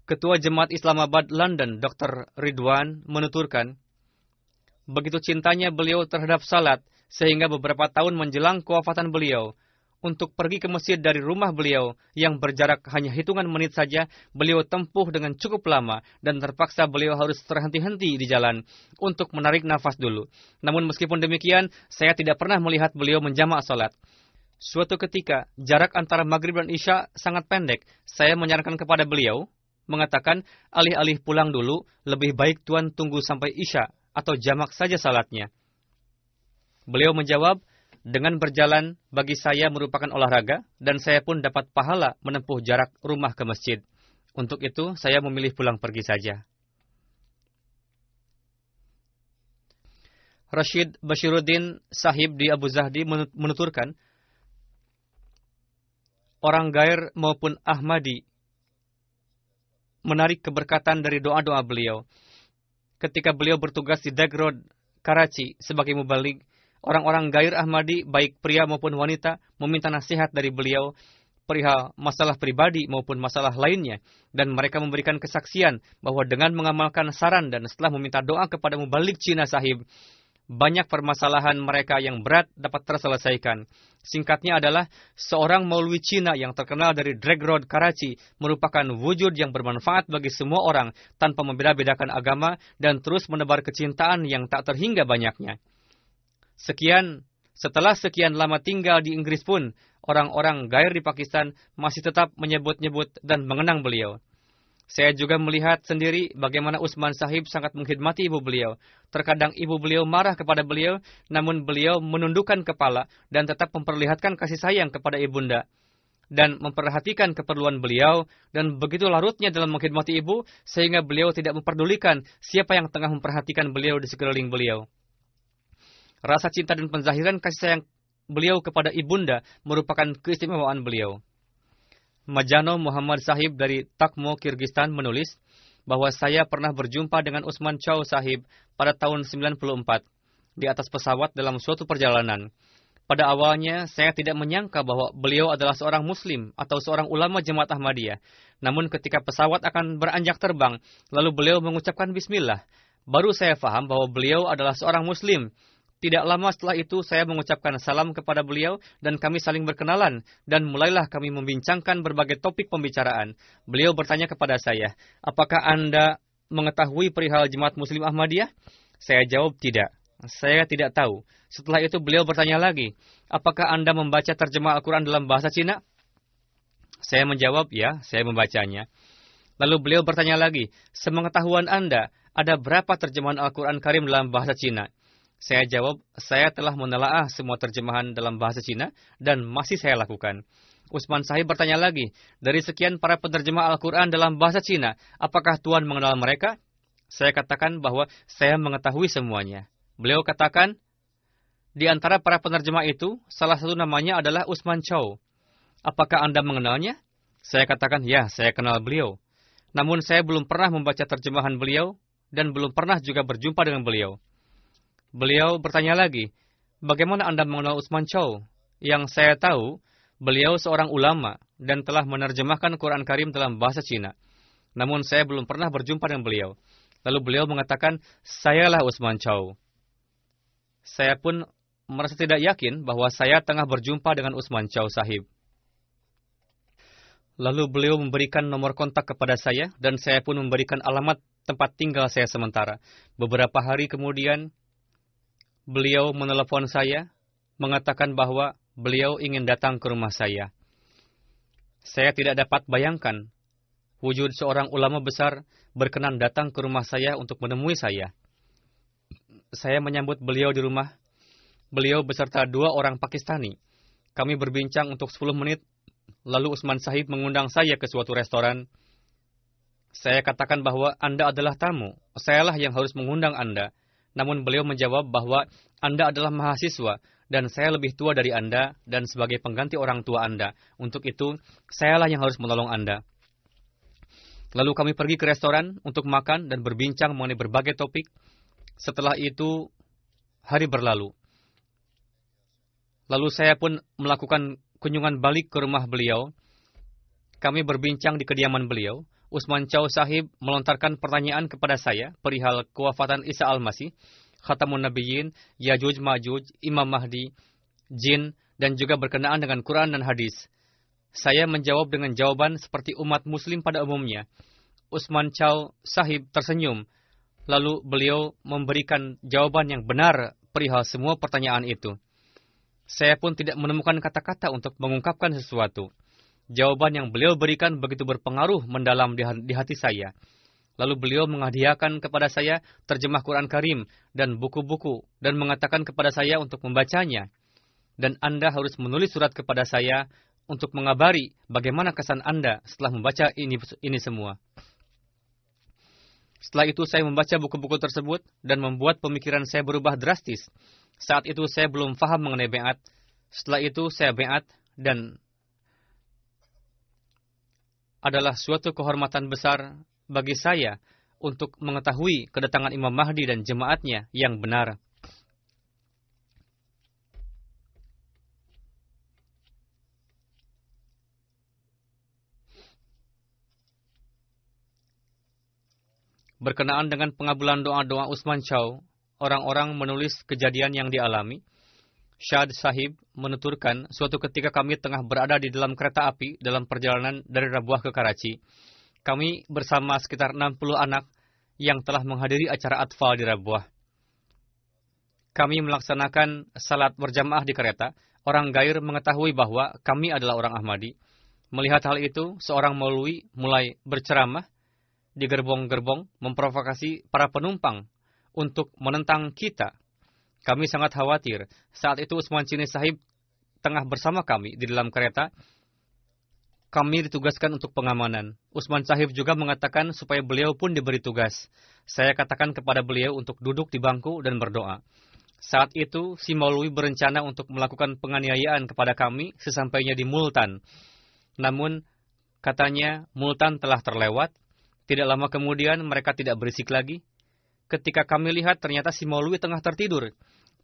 Ketua Jemaat Islamabad London, Dr. Ridwan, menuturkan, begitu cintanya beliau terhadap salat, sehingga beberapa tahun menjelang kewafatan beliau, untuk pergi ke masjid dari rumah beliau, yang berjarak hanya hitungan menit saja, beliau tempuh dengan cukup lama, dan terpaksa beliau harus terhenti-henti di jalan, untuk menarik nafas dulu. Namun meskipun demikian, saya tidak pernah melihat beliau menjamak salat. Suatu ketika, jarak antara maghrib dan isya sangat pendek, saya menyarankan kepada beliau, mengatakan, alih-alih pulang dulu, lebih baik Tuan tunggu sampai isya atau jamak saja salatnya. Beliau menjawab, dengan berjalan bagi saya merupakan olahraga dan saya pun dapat pahala menempuh jarak rumah ke masjid. Untuk itu, saya memilih pulang pergi saja. Rashid Bashiruddin Sahib di Abu Zahdi menuturkan, orang Gair maupun Ahmadi menarik keberkatan dari doa-doa beliau. Ketika beliau bertugas di Dag Road, Karachi sebagai mubalik, orang-orang Gair Ahmadi, baik pria maupun wanita, meminta nasihat dari beliau perihal masalah pribadi maupun masalah lainnya, dan mereka memberikan kesaksian bahwa dengan mengamalkan saran dan setelah meminta doa kepada mubalik Cina Sahib, banyak permasalahan mereka yang berat dapat terselesaikan. Singkatnya adalah, seorang Maulwi Cina yang terkenal dari Drag Road, Karachi, merupakan wujud yang bermanfaat bagi semua orang tanpa membeda-bedakan agama dan terus menebar kecintaan yang tak terhingga banyaknya. Setelah sekian lama tinggal di Inggris pun, orang-orang Gair di Pakistan masih tetap menyebut-nyebut dan mengenang beliau. Saya juga melihat sendiri bagaimana Usman Sahib sangat menghormati ibu beliau. Terkadang ibu beliau marah kepada beliau, namun beliau menundukkan kepala dan tetap memperlihatkan kasih sayang kepada ibunda dan memperhatikan keperluan beliau, dan begitu larutnya dalam menghormati ibu sehingga beliau tidak memperdulikan siapa yang tengah memperhatikan beliau di sekeliling beliau. Rasa cinta dan penzahiran kasih sayang beliau kepada ibunda merupakan keistimewaan beliau. Majano Muhammad Sahib dari Takmo, Kyrgyzstan menulis bahwa saya pernah berjumpa dengan Usman Chow Sahib pada tahun 94 di atas pesawat dalam suatu perjalanan. Pada awalnya saya tidak menyangka bahwa beliau adalah seorang muslim atau seorang ulama jemaat Ahmadiyah. Namun ketika pesawat akan beranjak terbang, lalu beliau mengucapkan bismillah, baru saya faham bahwa beliau adalah seorang muslim. Tidak lama setelah itu saya mengucapkan salam kepada beliau dan kami saling berkenalan dan mulailah kami membincangkan berbagai topik pembicaraan. Beliau bertanya kepada saya, apakah Anda mengetahui perihal jemaat Muslim Ahmadiyah? Saya jawab tidak. Saya tidak tahu. Setelah itu beliau bertanya lagi, apakah Anda membaca terjemah Al-Quran dalam bahasa Cina? Saya menjawab, ya, saya membacanya. Lalu beliau bertanya lagi, sepengetahuan Anda, ada berapa terjemahan Al-Quran Karim dalam bahasa Cina? Saya jawab, saya telah menelaah semua terjemahan dalam bahasa Cina dan masih saya lakukan. Usman Sahib bertanya lagi, dari sekian para penerjemah Al-Quran dalam bahasa Cina, apakah Tuan mengenal mereka? Saya katakan bahwa saya mengetahui semuanya. Beliau katakan, di antara para penerjemah itu, salah satu namanya adalah Usman Chow. Apakah Anda mengenalnya? Saya katakan, ya, saya kenal beliau. Namun saya belum pernah membaca terjemahan beliau, dan belum pernah juga berjumpa dengan beliau. Beliau bertanya lagi, bagaimana Anda mengenal Usman Chow? Yang saya tahu, beliau seorang ulama, dan telah menerjemahkan Quran Karim dalam bahasa Cina. Namun saya belum pernah berjumpa dengan beliau. Lalu beliau mengatakan, sayalah Usman Chow. Saya pun merasa tidak yakin bahwa saya tengah berjumpa dengan Usman Chow Sahib. Lalu beliau memberikan nomor kontak kepada saya, dan saya pun memberikan alamat tempat tinggal saya sementara. Beberapa hari kemudian, beliau menelepon saya, mengatakan bahwa beliau ingin datang ke rumah saya. Saya tidak dapat bayangkan, wujud seorang ulama besar berkenan datang ke rumah saya untuk menemui saya. Saya menyambut beliau di rumah. Beliau beserta 2 orang Pakistani. Kami berbincang untuk 10 menit. Lalu Usman Sahib mengundang saya ke suatu restoran. Saya katakan bahwa Anda adalah tamu. Sayalah yang harus mengundang Anda. Namun beliau menjawab bahwa Anda adalah mahasiswa dan saya lebih tua dari Anda dan sebagai pengganti orang tua Anda. Untuk itu, sayalah yang harus menolong Anda. Lalu kami pergi ke restoran untuk makan dan berbincang mengenai berbagai topik. Setelah itu, hari berlalu. Lalu saya pun melakukan kunjungan balik ke rumah beliau. Kami berbincang di kediaman beliau. Usman Chow Sahib melontarkan pertanyaan kepada saya perihal kewafatan Isa Al-Masih, Khatamun Nabiyyin, Yajuj Majuj, Imam Mahdi, Jin, dan juga berkenaan dengan Quran dan hadis. Saya menjawab dengan jawaban seperti umat muslim pada umumnya. Usman Chow Sahib tersenyum. Lalu beliau memberikan jawaban yang benar perihal semua pertanyaan itu. Saya pun tidak menemukan kata-kata untuk mengungkapkan sesuatu. Jawaban yang beliau berikan begitu berpengaruh mendalam di hati saya. Lalu beliau menghadiahkan kepada saya terjemah Quran Karim dan buku-buku dan mengatakan kepada saya untuk membacanya. Dan Anda harus menulis surat kepada saya untuk mengabari bagaimana kesan Anda setelah membaca ini semua. Setelah itu saya membaca buku-buku tersebut dan membuat pemikiran saya berubah drastis. Saat itu saya belum faham mengenai be'at. Setelah itu saya be'at dan adalah suatu kehormatan besar bagi saya untuk mengetahui kedatangan Imam Mahdi dan jemaatnya yang benar. Berkenaan dengan pengabulan doa-doa Usman Chow, orang-orang menulis kejadian yang dialami. Shad Sahib menuturkan, suatu ketika kami tengah berada di dalam kereta api dalam perjalanan dari Rabuah ke Karachi. Kami bersama sekitar 60 anak yang telah menghadiri acara atfal di Rabuah. Kami melaksanakan salat berjamaah di kereta. Orang Gair mengetahui bahwa kami adalah orang Ahmadi. Melihat hal itu, seorang maulwi mulai berceramah di gerbong-gerbong memprovokasi para penumpang untuk menentang kita. Kami sangat khawatir. Saat itu Usman Chini Sahib tengah bersama kami di dalam kereta. Kami ditugaskan untuk pengamanan. Usman Sahib juga mengatakan supaya beliau pun diberi tugas. Saya katakan kepada beliau untuk duduk di bangku dan berdoa. Saat itu si Maulwi berencana untuk melakukan penganiayaan kepada kami sesampainya di Multan. Namun katanya Multan telah terlewat. Tidak lama kemudian mereka tidak berisik lagi. Ketika kami lihat ternyata si Maulwi tengah tertidur.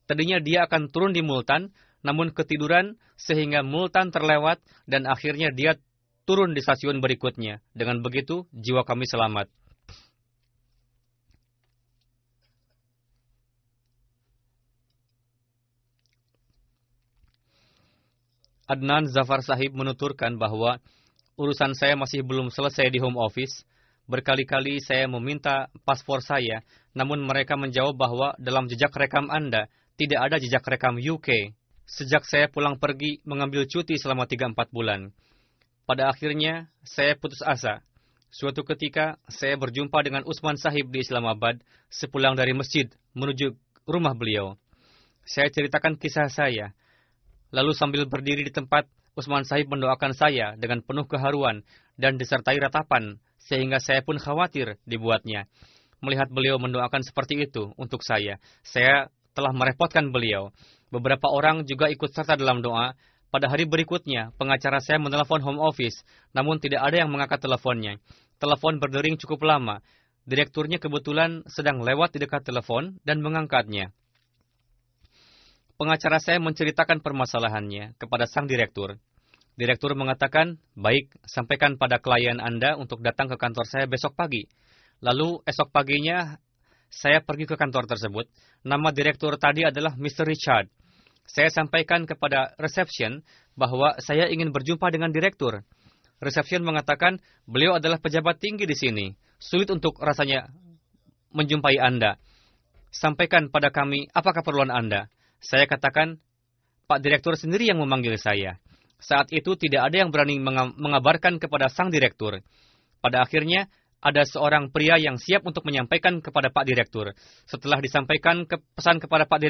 Tadinya dia akan turun di Multan, namun ketiduran sehingga Multan terlewat dan akhirnya dia turun di stasiun berikutnya. Dengan begitu jiwa kami selamat. Adnan Zafar Sahib menuturkan bahwa urusan saya masih belum selesai di home office. Berkali-kali saya meminta paspor saya, namun mereka menjawab bahwa dalam jejak rekam Anda tidak ada jejak rekam UK. Sejak saya pulang pergi mengambil cuti selama 3-4 bulan. Pada akhirnya, saya putus asa. Suatu ketika, saya berjumpa dengan Usman Sahib di Islamabad sepulang dari masjid menuju rumah beliau. Saya ceritakan kisah saya. Lalu sambil berdiri di tempat, Usman Sahib mendoakan saya dengan penuh keharuan dan disertai ratapan, sehingga saya pun khawatir dibuatnya. Melihat beliau mendoakan seperti itu untuk saya telah merepotkan beliau. Beberapa orang juga ikut serta dalam doa. Pada hari berikutnya, pengacara saya menelepon home office, namun tidak ada yang mengangkat teleponnya. Telepon berdering cukup lama. Direkturnya kebetulan sedang lewat di dekat telepon dan mengangkatnya. Pengacara saya menceritakan permasalahannya kepada sang direktur. Direktur mengatakan, baik, sampaikan pada klien Anda untuk datang ke kantor saya besok pagi. Lalu esok paginya, saya pergi ke kantor tersebut. Nama direktur tadi adalah Mr. Richard. Saya sampaikan kepada reception bahwa saya ingin berjumpa dengan direktur. Reception mengatakan, beliau adalah pejabat tinggi di sini. Sulit untuk rasanya menjumpai Anda. Sampaikan pada kami, apa keperluan Anda? Saya katakan, Pak Direktur sendiri yang memanggil saya. Saat itu tidak ada yang berani mengabarkan kepada sang direktur. Pada akhirnya, ada seorang pria yang siap untuk menyampaikan kepada Pak Direktur. Setelah disampaikan pesan kepada Pak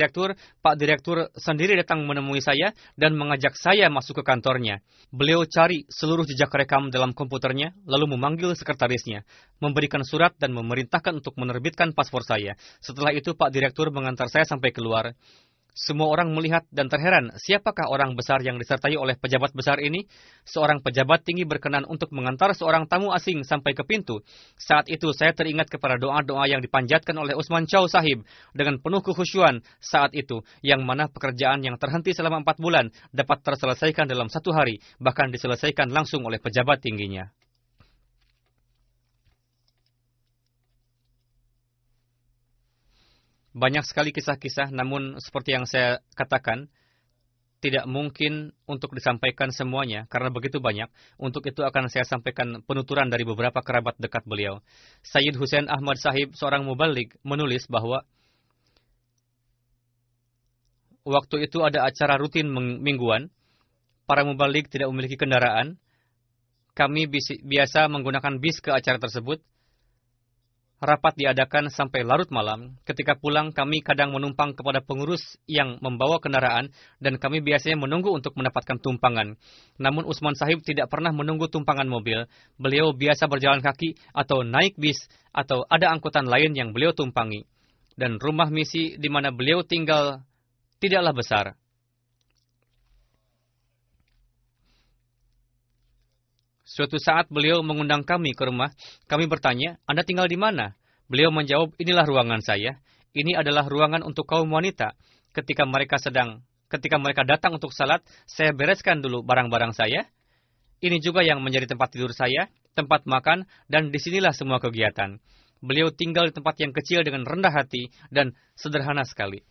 Direktur sendiri datang menemui saya dan mengajak saya masuk ke kantornya. Beliau cari seluruh jejak rekam dalam komputernya, lalu memanggil sekretarisnya, memberikan surat dan memerintahkan untuk menerbitkan paspor saya. Setelah itu Pak Direktur mengantar saya sampai keluar. Semua orang melihat dan terheran, siapakah orang besar yang disertai oleh pejabat besar ini? Seorang pejabat tinggi berkenan untuk mengantar seorang tamu asing sampai ke pintu. Saat itu saya teringat kepada doa-doa yang dipanjatkan oleh Usman Chow Sahib dengan penuh kekhusyuan saat itu, yang mana pekerjaan yang terhenti selama 4 bulan dapat terselesaikan dalam 1 hari, bahkan diselesaikan langsung oleh pejabat tingginya. Banyak sekali kisah-kisah, namun seperti yang saya katakan, tidak mungkin untuk disampaikan semuanya, karena begitu banyak. Untuk itu akan saya sampaikan penuturan dari beberapa kerabat dekat beliau. Sayyid Hussein Ahmad Sahib, seorang mubaligh, menulis bahwa waktu itu ada acara rutin mingguan. Para mubaligh tidak memiliki kendaraan. Kami biasa menggunakan bis ke acara tersebut. Rapat diadakan sampai larut malam. Ketika pulang, kami kadang menumpang kepada pengurus yang membawa kendaraan, dan kami biasanya menunggu untuk mendapatkan tumpangan. Namun Usman Sahib tidak pernah menunggu tumpangan mobil. Beliau biasa berjalan kaki atau naik bis, atau ada angkutan lain yang beliau tumpangi. Dan rumah misi di mana beliau tinggal tidaklah besar. Suatu saat beliau mengundang kami ke rumah. Kami bertanya, Anda tinggal di mana? Beliau menjawab, inilah ruangan saya. Ini adalah ruangan untuk kaum wanita. Ketika mereka datang untuk salat, saya bereskan dulu barang-barang saya. Ini juga yang menjadi tempat tidur saya, tempat makan, dan disinilah semua kegiatan. Beliau tinggal di tempat yang kecil dengan rendah hati dan sederhana sekali.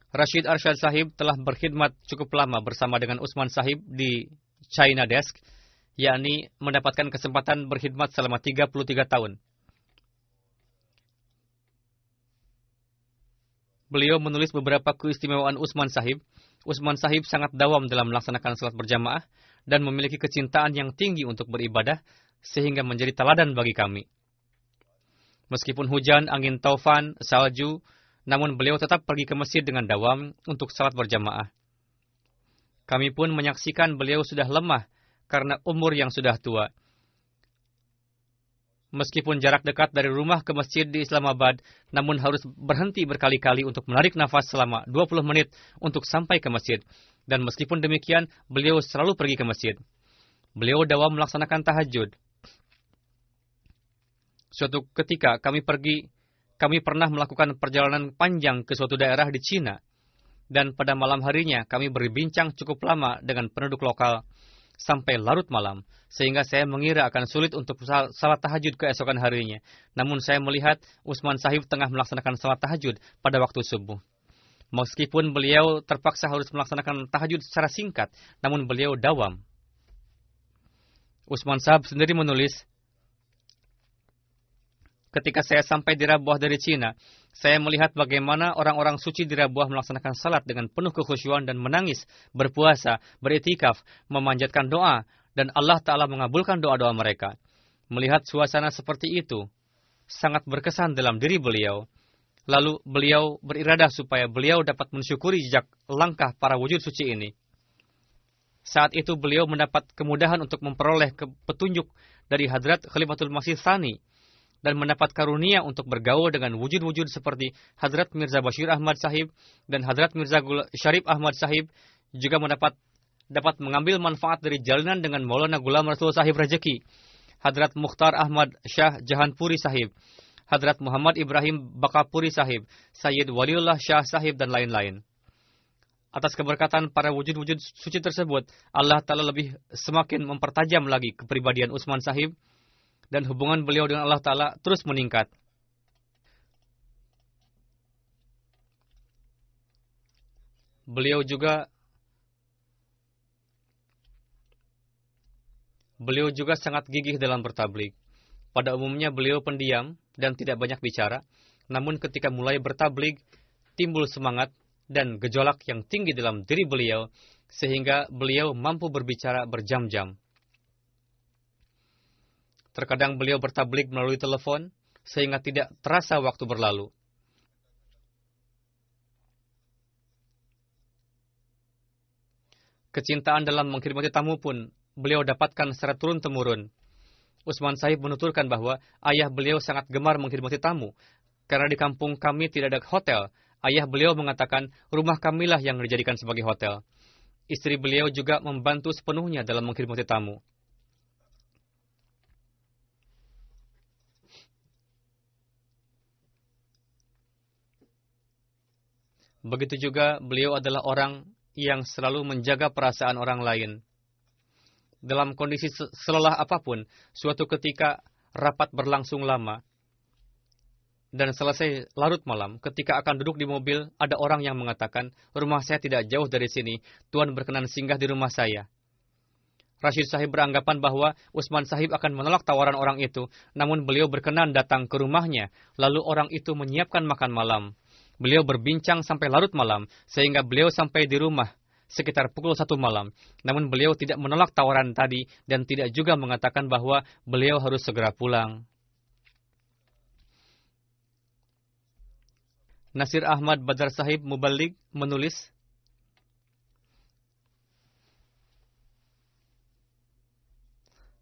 Rashid Arshad Sahib telah berkhidmat cukup lama bersama dengan Usman Sahib di China Desk, yakni mendapatkan kesempatan berkhidmat selama 33 tahun. Beliau menulis beberapa keistimewaan Usman Sahib. Usman Sahib sangat dawam dalam melaksanakan salat berjamaah dan memiliki kecintaan yang tinggi untuk beribadah, sehingga menjadi teladan bagi kami. Meskipun hujan, angin taufan, salju, namun beliau tetap pergi ke masjid dengan dawam untuk salat berjamaah. Kami pun menyaksikan beliau sudah lemah karena umur yang sudah tua. Meskipun jarak dekat dari rumah ke masjid di Islamabad, namun harus berhenti berkali-kali untuk menarik nafas selama 20 menit untuk sampai ke masjid. Dan meskipun demikian, beliau selalu pergi ke masjid. Beliau dawam melaksanakan tahajud. Suatu ketika kami pernah melakukan perjalanan panjang ke suatu daerah di Cina. Dan pada malam harinya kami berbincang cukup lama dengan penduduk lokal sampai larut malam. Sehingga saya mengira akan sulit untuk salat tahajud keesokan harinya. Namun saya melihat Usman Sahib tengah melaksanakan salat tahajud pada waktu subuh. Meskipun beliau terpaksa harus melaksanakan tahajud secara singkat, namun beliau dawam. Usman Sahab sendiri menulis, ketika saya sampai di Rabuah dari Cina, saya melihat bagaimana orang-orang suci di Rabuah melaksanakan salat dengan penuh kekhusyuan dan menangis, berpuasa, beritikaf, memanjatkan doa, dan Allah Ta'ala mengabulkan doa-doa mereka. Melihat suasana seperti itu, sangat berkesan dalam diri beliau. Lalu beliau beriradah supaya beliau dapat mensyukuri jejak langkah para wujud suci ini. Saat itu beliau mendapat kemudahan untuk memperoleh petunjuk dari Hadrat Khalifatul Masih Tsani dan mendapat karunia untuk bergaul dengan wujud-wujud seperti Hadrat Mirza Bashir Ahmad Sahib dan Hadrat Mirza Syarif Ahmad Sahib, juga dapat mengambil manfaat dari jalinan dengan Maulana Ghulam Rasul Sahib Rajeki, Hadrat Mukhtar Ahmad Shah Jahanpuri Sahib, Hadrat Muhammad Ibrahim Bakapuri Sahib, Sayyid Waliullah Shah Sahib, dan lain-lain. Atas keberkatan para wujud-wujud suci tersebut, Allah Ta'ala lebih semakin mempertajam lagi kepribadian Usman Sahib, dan hubungan beliau dengan Allah Ta'ala terus meningkat. Beliau juga sangat gigih dalam bertabligh. Pada umumnya beliau pendiam dan tidak banyak bicara, namun ketika mulai bertabligh, timbul semangat dan gejolak yang tinggi dalam diri beliau, sehingga beliau mampu berbicara berjam-jam. Terkadang beliau bertabligh melalui telepon, sehingga tidak terasa waktu berlalu. Kecintaan dalam mengkhidmati tamu pun beliau dapatkan secara turun-temurun. Usman Sahib menuturkan bahwa ayah beliau sangat gemar mengkhidmati tamu, karena di kampung kami tidak ada hotel. Ayah beliau mengatakan, rumah kamilah yang dijadikan sebagai hotel. Istri beliau juga membantu sepenuhnya dalam mengkhidmati tamu. Begitu juga beliau adalah orang yang selalu menjaga perasaan orang lain. Dalam kondisi selelah apapun, suatu ketika rapat berlangsung lama, dan selesai larut malam, ketika akan duduk di mobil, ada orang yang mengatakan, rumah saya tidak jauh dari sini, Tuan berkenan singgah di rumah saya. Rashid Sahib beranggapan bahwa Usman Sahib akan menolak tawaran orang itu, namun beliau berkenan datang ke rumahnya, lalu orang itu menyiapkan makan malam. Beliau berbincang sampai larut malam, sehingga beliau sampai di rumah sekitar pukul 1 malam. Namun beliau tidak menolak tawaran tadi, dan tidak juga mengatakan bahwa beliau harus segera pulang. Nasir Ahmad Badar Sahib Muballigh menulis,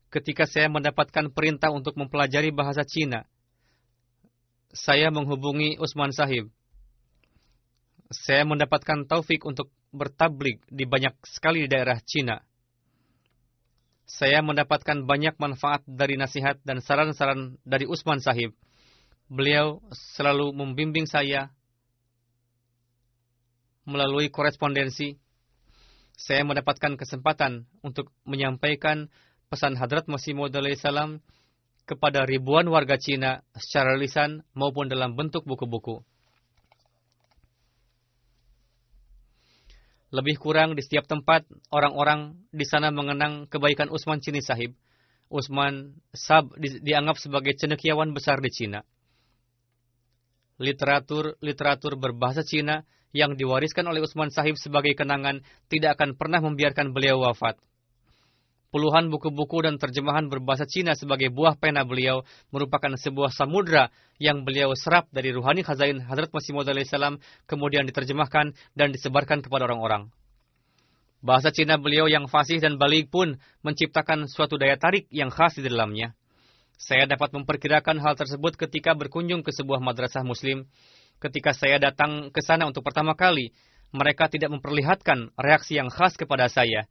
ketika saya mendapatkan perintah untuk mempelajari bahasa Cina, saya menghubungi Usman Sahib. Saya mendapatkan taufik untuk bertabligh di banyak sekali di daerah Cina. Saya mendapatkan banyak manfaat dari nasihat dan saran-saran dari Usman Sahib. Beliau selalu membimbing saya melalui korespondensi. Saya mendapatkan kesempatan untuk menyampaikan pesan Hadrat Masih Maud alaihi salam kepada ribuan warga Cina secara lisan maupun dalam bentuk buku-buku. Lebih kurang di setiap tempat, orang-orang di sana mengenang kebaikan Usman Chini Sahib. Usman Sahib dianggap sebagai cendekiawan besar di Cina. Literatur berbahasa Cina yang diwariskan oleh Usman Sahib sebagai kenangan tidak akan pernah membiarkan beliau wafat. Puluhan buku-buku dan terjemahan berbahasa Cina sebagai buah pena beliau merupakan sebuah samudra yang beliau serap dari ruhani khazain Hadrat Masih Maud alaihi salam, kemudian diterjemahkan dan disebarkan kepada orang-orang. Bahasa Cina beliau yang fasih dan baligh pun menciptakan suatu daya tarik yang khas di dalamnya. Saya dapat memperkirakan hal tersebut ketika berkunjung ke sebuah madrasah muslim. Ketika saya datang ke sana untuk pertama kali, mereka tidak memperlihatkan reaksi yang khas kepada saya.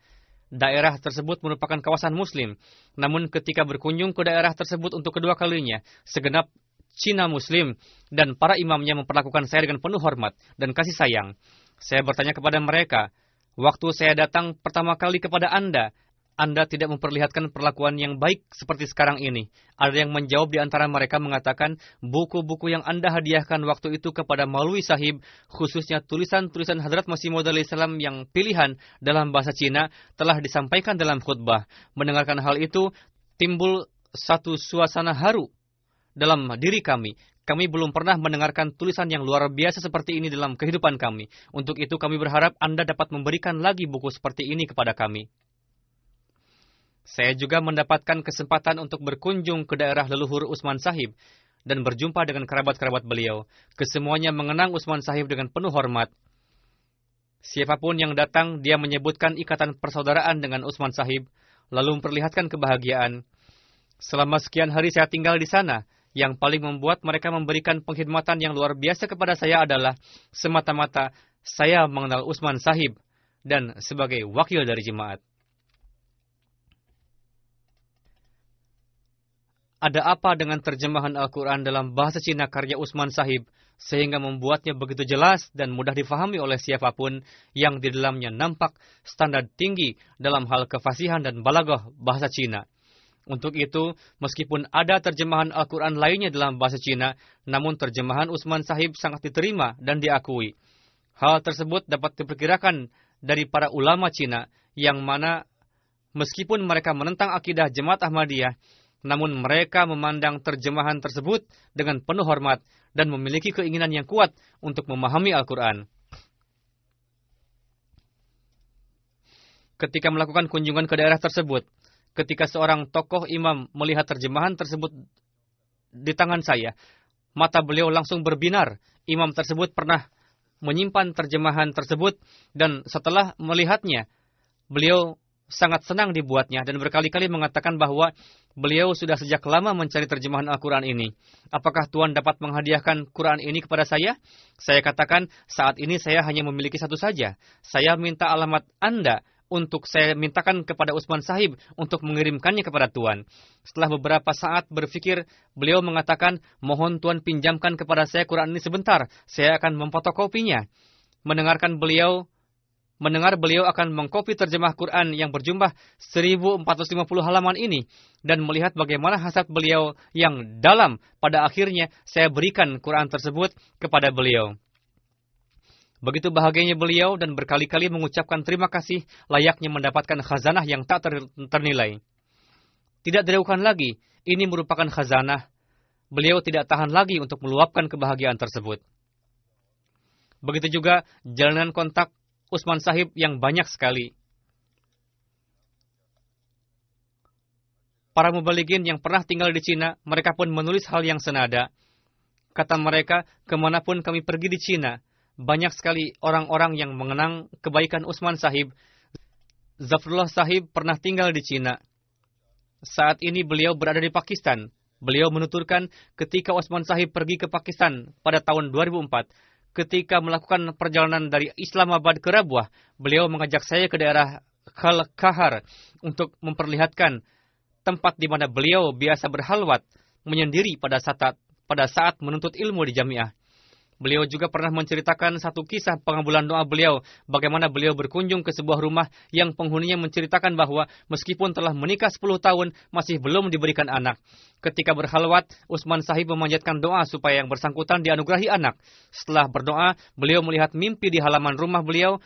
Daerah tersebut merupakan kawasan muslim. Namun ketika berkunjung ke daerah tersebut untuk kedua kalinya, segenap Cina muslim dan para imamnya memperlakukan saya dengan penuh hormat dan kasih sayang. Saya bertanya kepada mereka, waktu saya datang pertama kali kepada Anda, Anda tidak memperlihatkan perlakuan yang baik seperti sekarang ini. Ada yang menjawab di antara mereka mengatakan, buku-buku yang Anda hadiahkan waktu itu kepada Maulwi Sahib, khususnya tulisan-tulisan Hadrat Masih Maud Salam yang pilihan dalam bahasa Cina, telah disampaikan dalam khutbah. Mendengarkan hal itu, timbul satu suasana haru dalam diri kami. Kami belum pernah mendengarkan tulisan yang luar biasa seperti ini dalam kehidupan kami. Untuk itu kami berharap Anda dapat memberikan lagi buku seperti ini kepada kami. Saya juga mendapatkan kesempatan untuk berkunjung ke daerah leluhur Usman Sahib dan berjumpa dengan kerabat-kerabat beliau. Kesemuanya mengenang Usman Sahib dengan penuh hormat. Siapapun yang datang, dia menyebutkan ikatan persaudaraan dengan Usman Sahib, lalu memperlihatkan kebahagiaan. Selama sekian hari saya tinggal di sana, yang paling membuat mereka memberikan penghormatan yang luar biasa kepada saya adalah semata-mata saya mengenal Usman Sahib dan sebagai wakil dari jemaat. Ada apa dengan terjemahan Al-Quran dalam bahasa Cina karya Usman Sahib, sehingga membuatnya begitu jelas dan mudah difahami oleh siapapun yang di dalamnya nampak standar tinggi dalam hal kefasihan dan balaghah bahasa Cina. Untuk itu, meskipun ada terjemahan Al-Quran lainnya dalam bahasa Cina, namun terjemahan Usman Sahib sangat diterima dan diakui. Hal tersebut dapat diperkirakan dari para ulama Cina, yang mana meskipun mereka menentang akidah Jemaat Ahmadiyah, namun mereka memandang terjemahan tersebut dengan penuh hormat dan memiliki keinginan yang kuat untuk memahami Al-Quran. Ketika melakukan kunjungan ke daerah tersebut, ketika seorang tokoh imam melihat terjemahan tersebut di tangan saya, mata beliau langsung berbinar. Imam tersebut pernah menyimpan terjemahan tersebut dan setelah melihatnya, beliau sangat senang dibuatnya dan berkali-kali mengatakan bahwa beliau sudah sejak lama mencari terjemahan Al-Quran ini. Apakah Tuan dapat menghadiahkan Quran ini kepada saya? Saya katakan, saat ini saya hanya memiliki satu saja. Saya minta alamat Anda untuk saya mintakan kepada Usman Sahib untuk mengirimkannya kepada Tuan. Setelah beberapa saat berpikir, beliau mengatakan, mohon Tuan pinjamkan kepada saya Quran ini sebentar. Saya akan memfotokopinya. Mendengar beliau akan mengkopi terjemah Quran yang berjumlah 1450 halaman ini dan melihat bagaimana hasrat beliau yang dalam, pada akhirnya saya berikan Quran tersebut kepada beliau. Begitu bahagianya beliau dan berkali-kali mengucapkan terima kasih layaknya mendapatkan khazanah yang tak ternilai. Tidak diragukan lagi, ini merupakan khazanah. Beliau tidak tahan lagi untuk meluapkan kebahagiaan tersebut. Begitu juga jalanan kontak Usman Sahib yang banyak sekali. Para mubalighin yang pernah tinggal di Cina, mereka pun menulis hal yang senada. Kata mereka, kemanapun kami pergi di Cina, banyak sekali orang-orang yang mengenang kebaikan Usman Sahib. Zafrullah Sahib pernah tinggal di Cina. Saat ini beliau berada di Pakistan. Beliau menuturkan ketika Usman Sahib pergi ke Pakistan pada tahun 2004, ketika melakukan perjalanan dari Islamabad ke Rabwah, beliau mengajak saya ke daerah Khalkhahar untuk memperlihatkan tempat di mana beliau biasa berhalwat menyendiri pada saat menuntut ilmu di jamiah. Beliau juga pernah menceritakan satu kisah pengabulan doa beliau, bagaimana beliau berkunjung ke sebuah rumah yang penghuninya menceritakan bahwa meskipun telah menikah 10 tahun, masih belum diberikan anak. Ketika berhalwat, Usman Sahib memanjatkan doa supaya yang bersangkutan dianugerahi anak. Setelah berdoa, beliau melihat mimpi di halaman rumah beliau,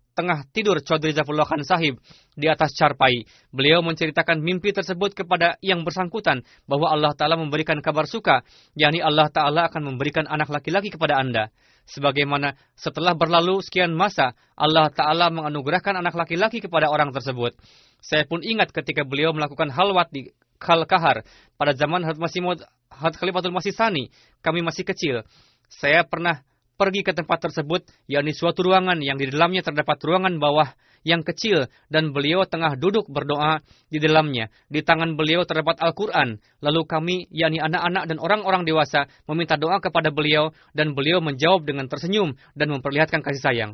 tengah tidur Chaudhry Zafrullah Khan Sahib di atas carpai. Beliau menceritakan mimpi tersebut kepada yang bersangkutan bahwa Allah Ta'ala memberikan kabar suka, yakni Allah Ta'ala akan memberikan anak laki-laki kepada Anda. Sebagaimana setelah berlalu sekian masa, Allah Ta'ala menganugerahkan anak laki-laki kepada orang tersebut. Saya pun ingat ketika beliau melakukan halwat di Khalkhahar pada zaman Hadrat Khalifatul Masih Tsani, kami masih kecil. Saya pernah pergi ke tempat tersebut, yakni suatu ruangan yang di dalamnya terdapat ruangan bawah yang kecil dan beliau tengah duduk berdoa di dalamnya. Di tangan beliau terdapat Al-Quran. Lalu kami, yakni anak-anak dan orang-orang dewasa, meminta doa kepada beliau dan beliau menjawab dengan tersenyum dan memperlihatkan kasih sayang.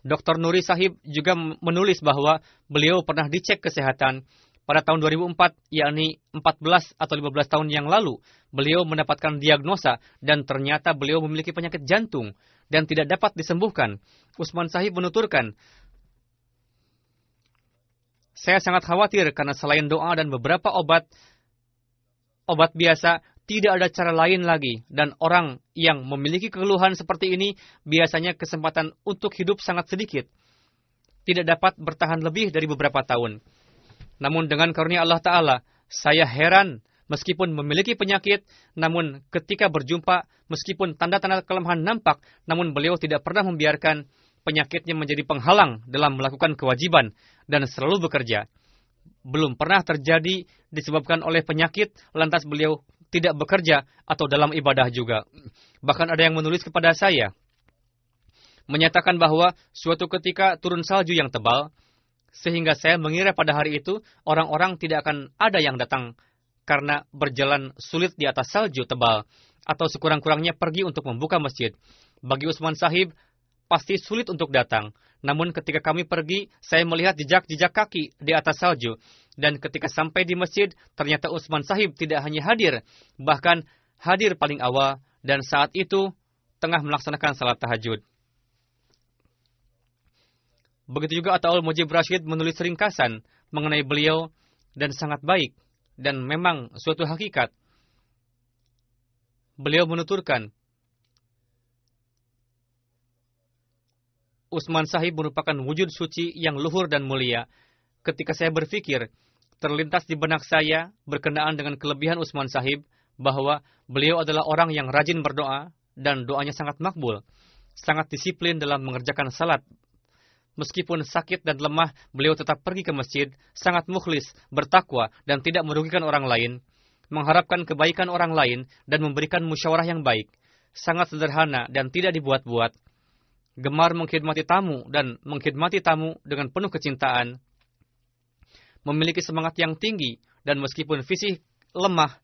Dr. Nuri Sahib juga menulis bahwa beliau pernah dicek kesehatan. Pada tahun 2004, yakni 14 atau 15 tahun yang lalu, beliau mendapatkan diagnosa dan ternyata beliau memiliki penyakit jantung dan tidak dapat disembuhkan. Usman Sahib menuturkan, Saya sangat khawatir karena selain doa dan beberapa obat biasa, tidak ada cara lain lagi. Dan orang yang memiliki keluhan seperti ini, biasanya kesempatan untuk hidup sangat sedikit. Tidak dapat bertahan lebih dari beberapa tahun. Namun dengan karunia Allah Ta'ala, saya heran meskipun memiliki penyakit, namun ketika berjumpa, meskipun tanda-tanda kelemahan nampak, namun beliau tidak pernah membiarkan penyakitnya menjadi penghalang dalam melakukan kewajiban dan selalu bekerja. Belum pernah terjadi disebabkan oleh penyakit, lantas beliau tidak bekerja atau dalam ibadah juga. Bahkan ada yang menulis kepada saya, menyatakan bahwa suatu ketika turun salju yang tebal, sehingga saya mengira pada hari itu orang-orang tidak akan ada yang datang karena berjalan sulit di atas salju tebal, atau sekurang-kurangnya pergi untuk membuka masjid. Bagi Utsman Sahib, pasti sulit untuk datang. Namun ketika kami pergi, saya melihat jejak-jejak kaki di atas salju. Dan ketika sampai di masjid, ternyata Utsman Sahib tidak hanya hadir, bahkan hadir paling awal, dan saat itu tengah melaksanakan salat tahajud. Begitu juga Ataul Mujib Rashid menulis ringkasan mengenai beliau, dan sangat baik, dan memang suatu hakikat. Beliau menuturkan, Utsman Sahib merupakan wujud suci yang luhur dan mulia. Ketika saya berpikir, terlintas di benak saya berkenaan dengan kelebihan Utsman Sahib, bahwa beliau adalah orang yang rajin berdoa, dan doanya sangat makbul, sangat disiplin dalam mengerjakan salat. Meskipun sakit dan lemah, beliau tetap pergi ke masjid, sangat mukhlis, bertakwa, dan tidak merugikan orang lain, mengharapkan kebaikan orang lain, dan memberikan musyawarah yang baik. Sangat sederhana dan tidak dibuat-buat. Gemar mengkhidmati tamu dan mengkhidmati tamu dengan penuh kecintaan. Memiliki semangat yang tinggi, dan meskipun fisik lemah,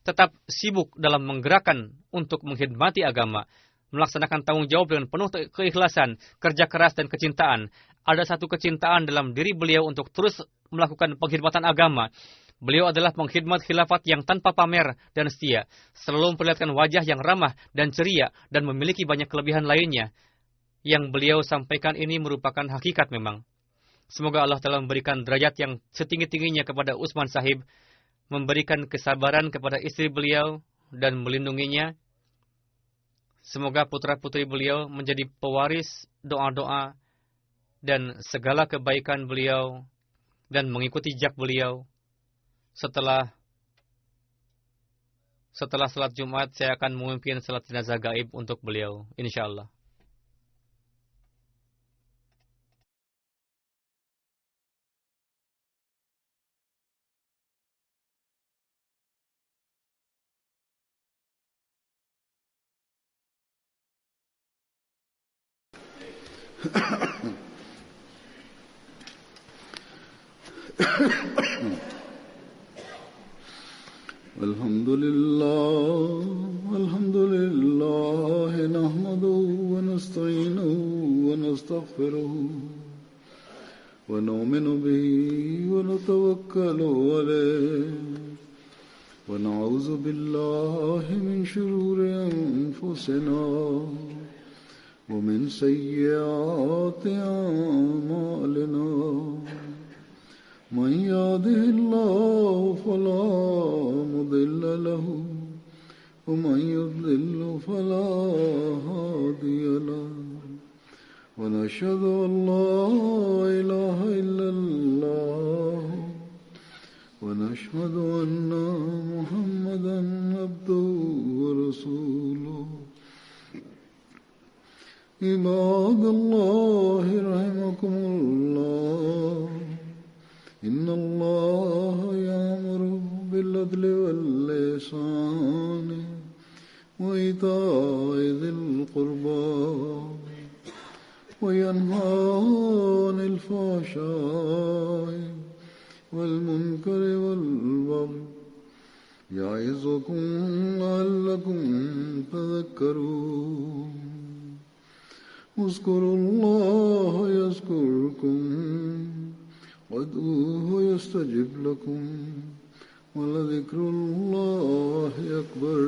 tetap sibuk dalam menggerakkan untuk mengkhidmati agama, melaksanakan tanggung jawab dengan penuh keikhlasan, kerja keras dan kecintaan. Ada satu kecintaan dalam diri beliau untuk terus melakukan pengkhidmatan agama. Beliau adalah pengkhidmat khilafat yang tanpa pamer dan setia, selalu memperlihatkan wajah yang ramah dan ceria, dan memiliki banyak kelebihan lainnya. Yang beliau sampaikan ini merupakan hakikat memang. Semoga Allah telah memberikan derajat yang setinggi-tingginya kepada Utsman Sahib, memberikan kesabaran kepada istri beliau, dan melindunginya. Semoga putra-putri beliau menjadi pewaris doa-doa dan segala kebaikan beliau, dan mengikuti jejak beliau. Setelah salat Jumat, saya akan memimpin salat jenazah gaib untuk beliau, insyaallah. Alhamdulillah, nahmaduhu wa nasta'inuhu wa nastaghfiruhu wa nu'minu bihi wa natawakkalu alayhi wa na'udzu billahi min shururi anfusina wa min sayyiati a'malina. من يهده الله فلا مضل له ومن يضلل فلا هادي له ونشهد أن لا إله إلا الله ونشهد أن محمدا عبده ورسوله. عباد الله رحمكم الله، إن الله يأمر بالعدل والإحسان وإيتاء ذي القربى وينهى عن الفحشاء والمنكر والبغي يعظكم لعلكم تذكرون. اذكروا الله يذكركم وادعوه يستجب لكم ولذكر الله أكبر.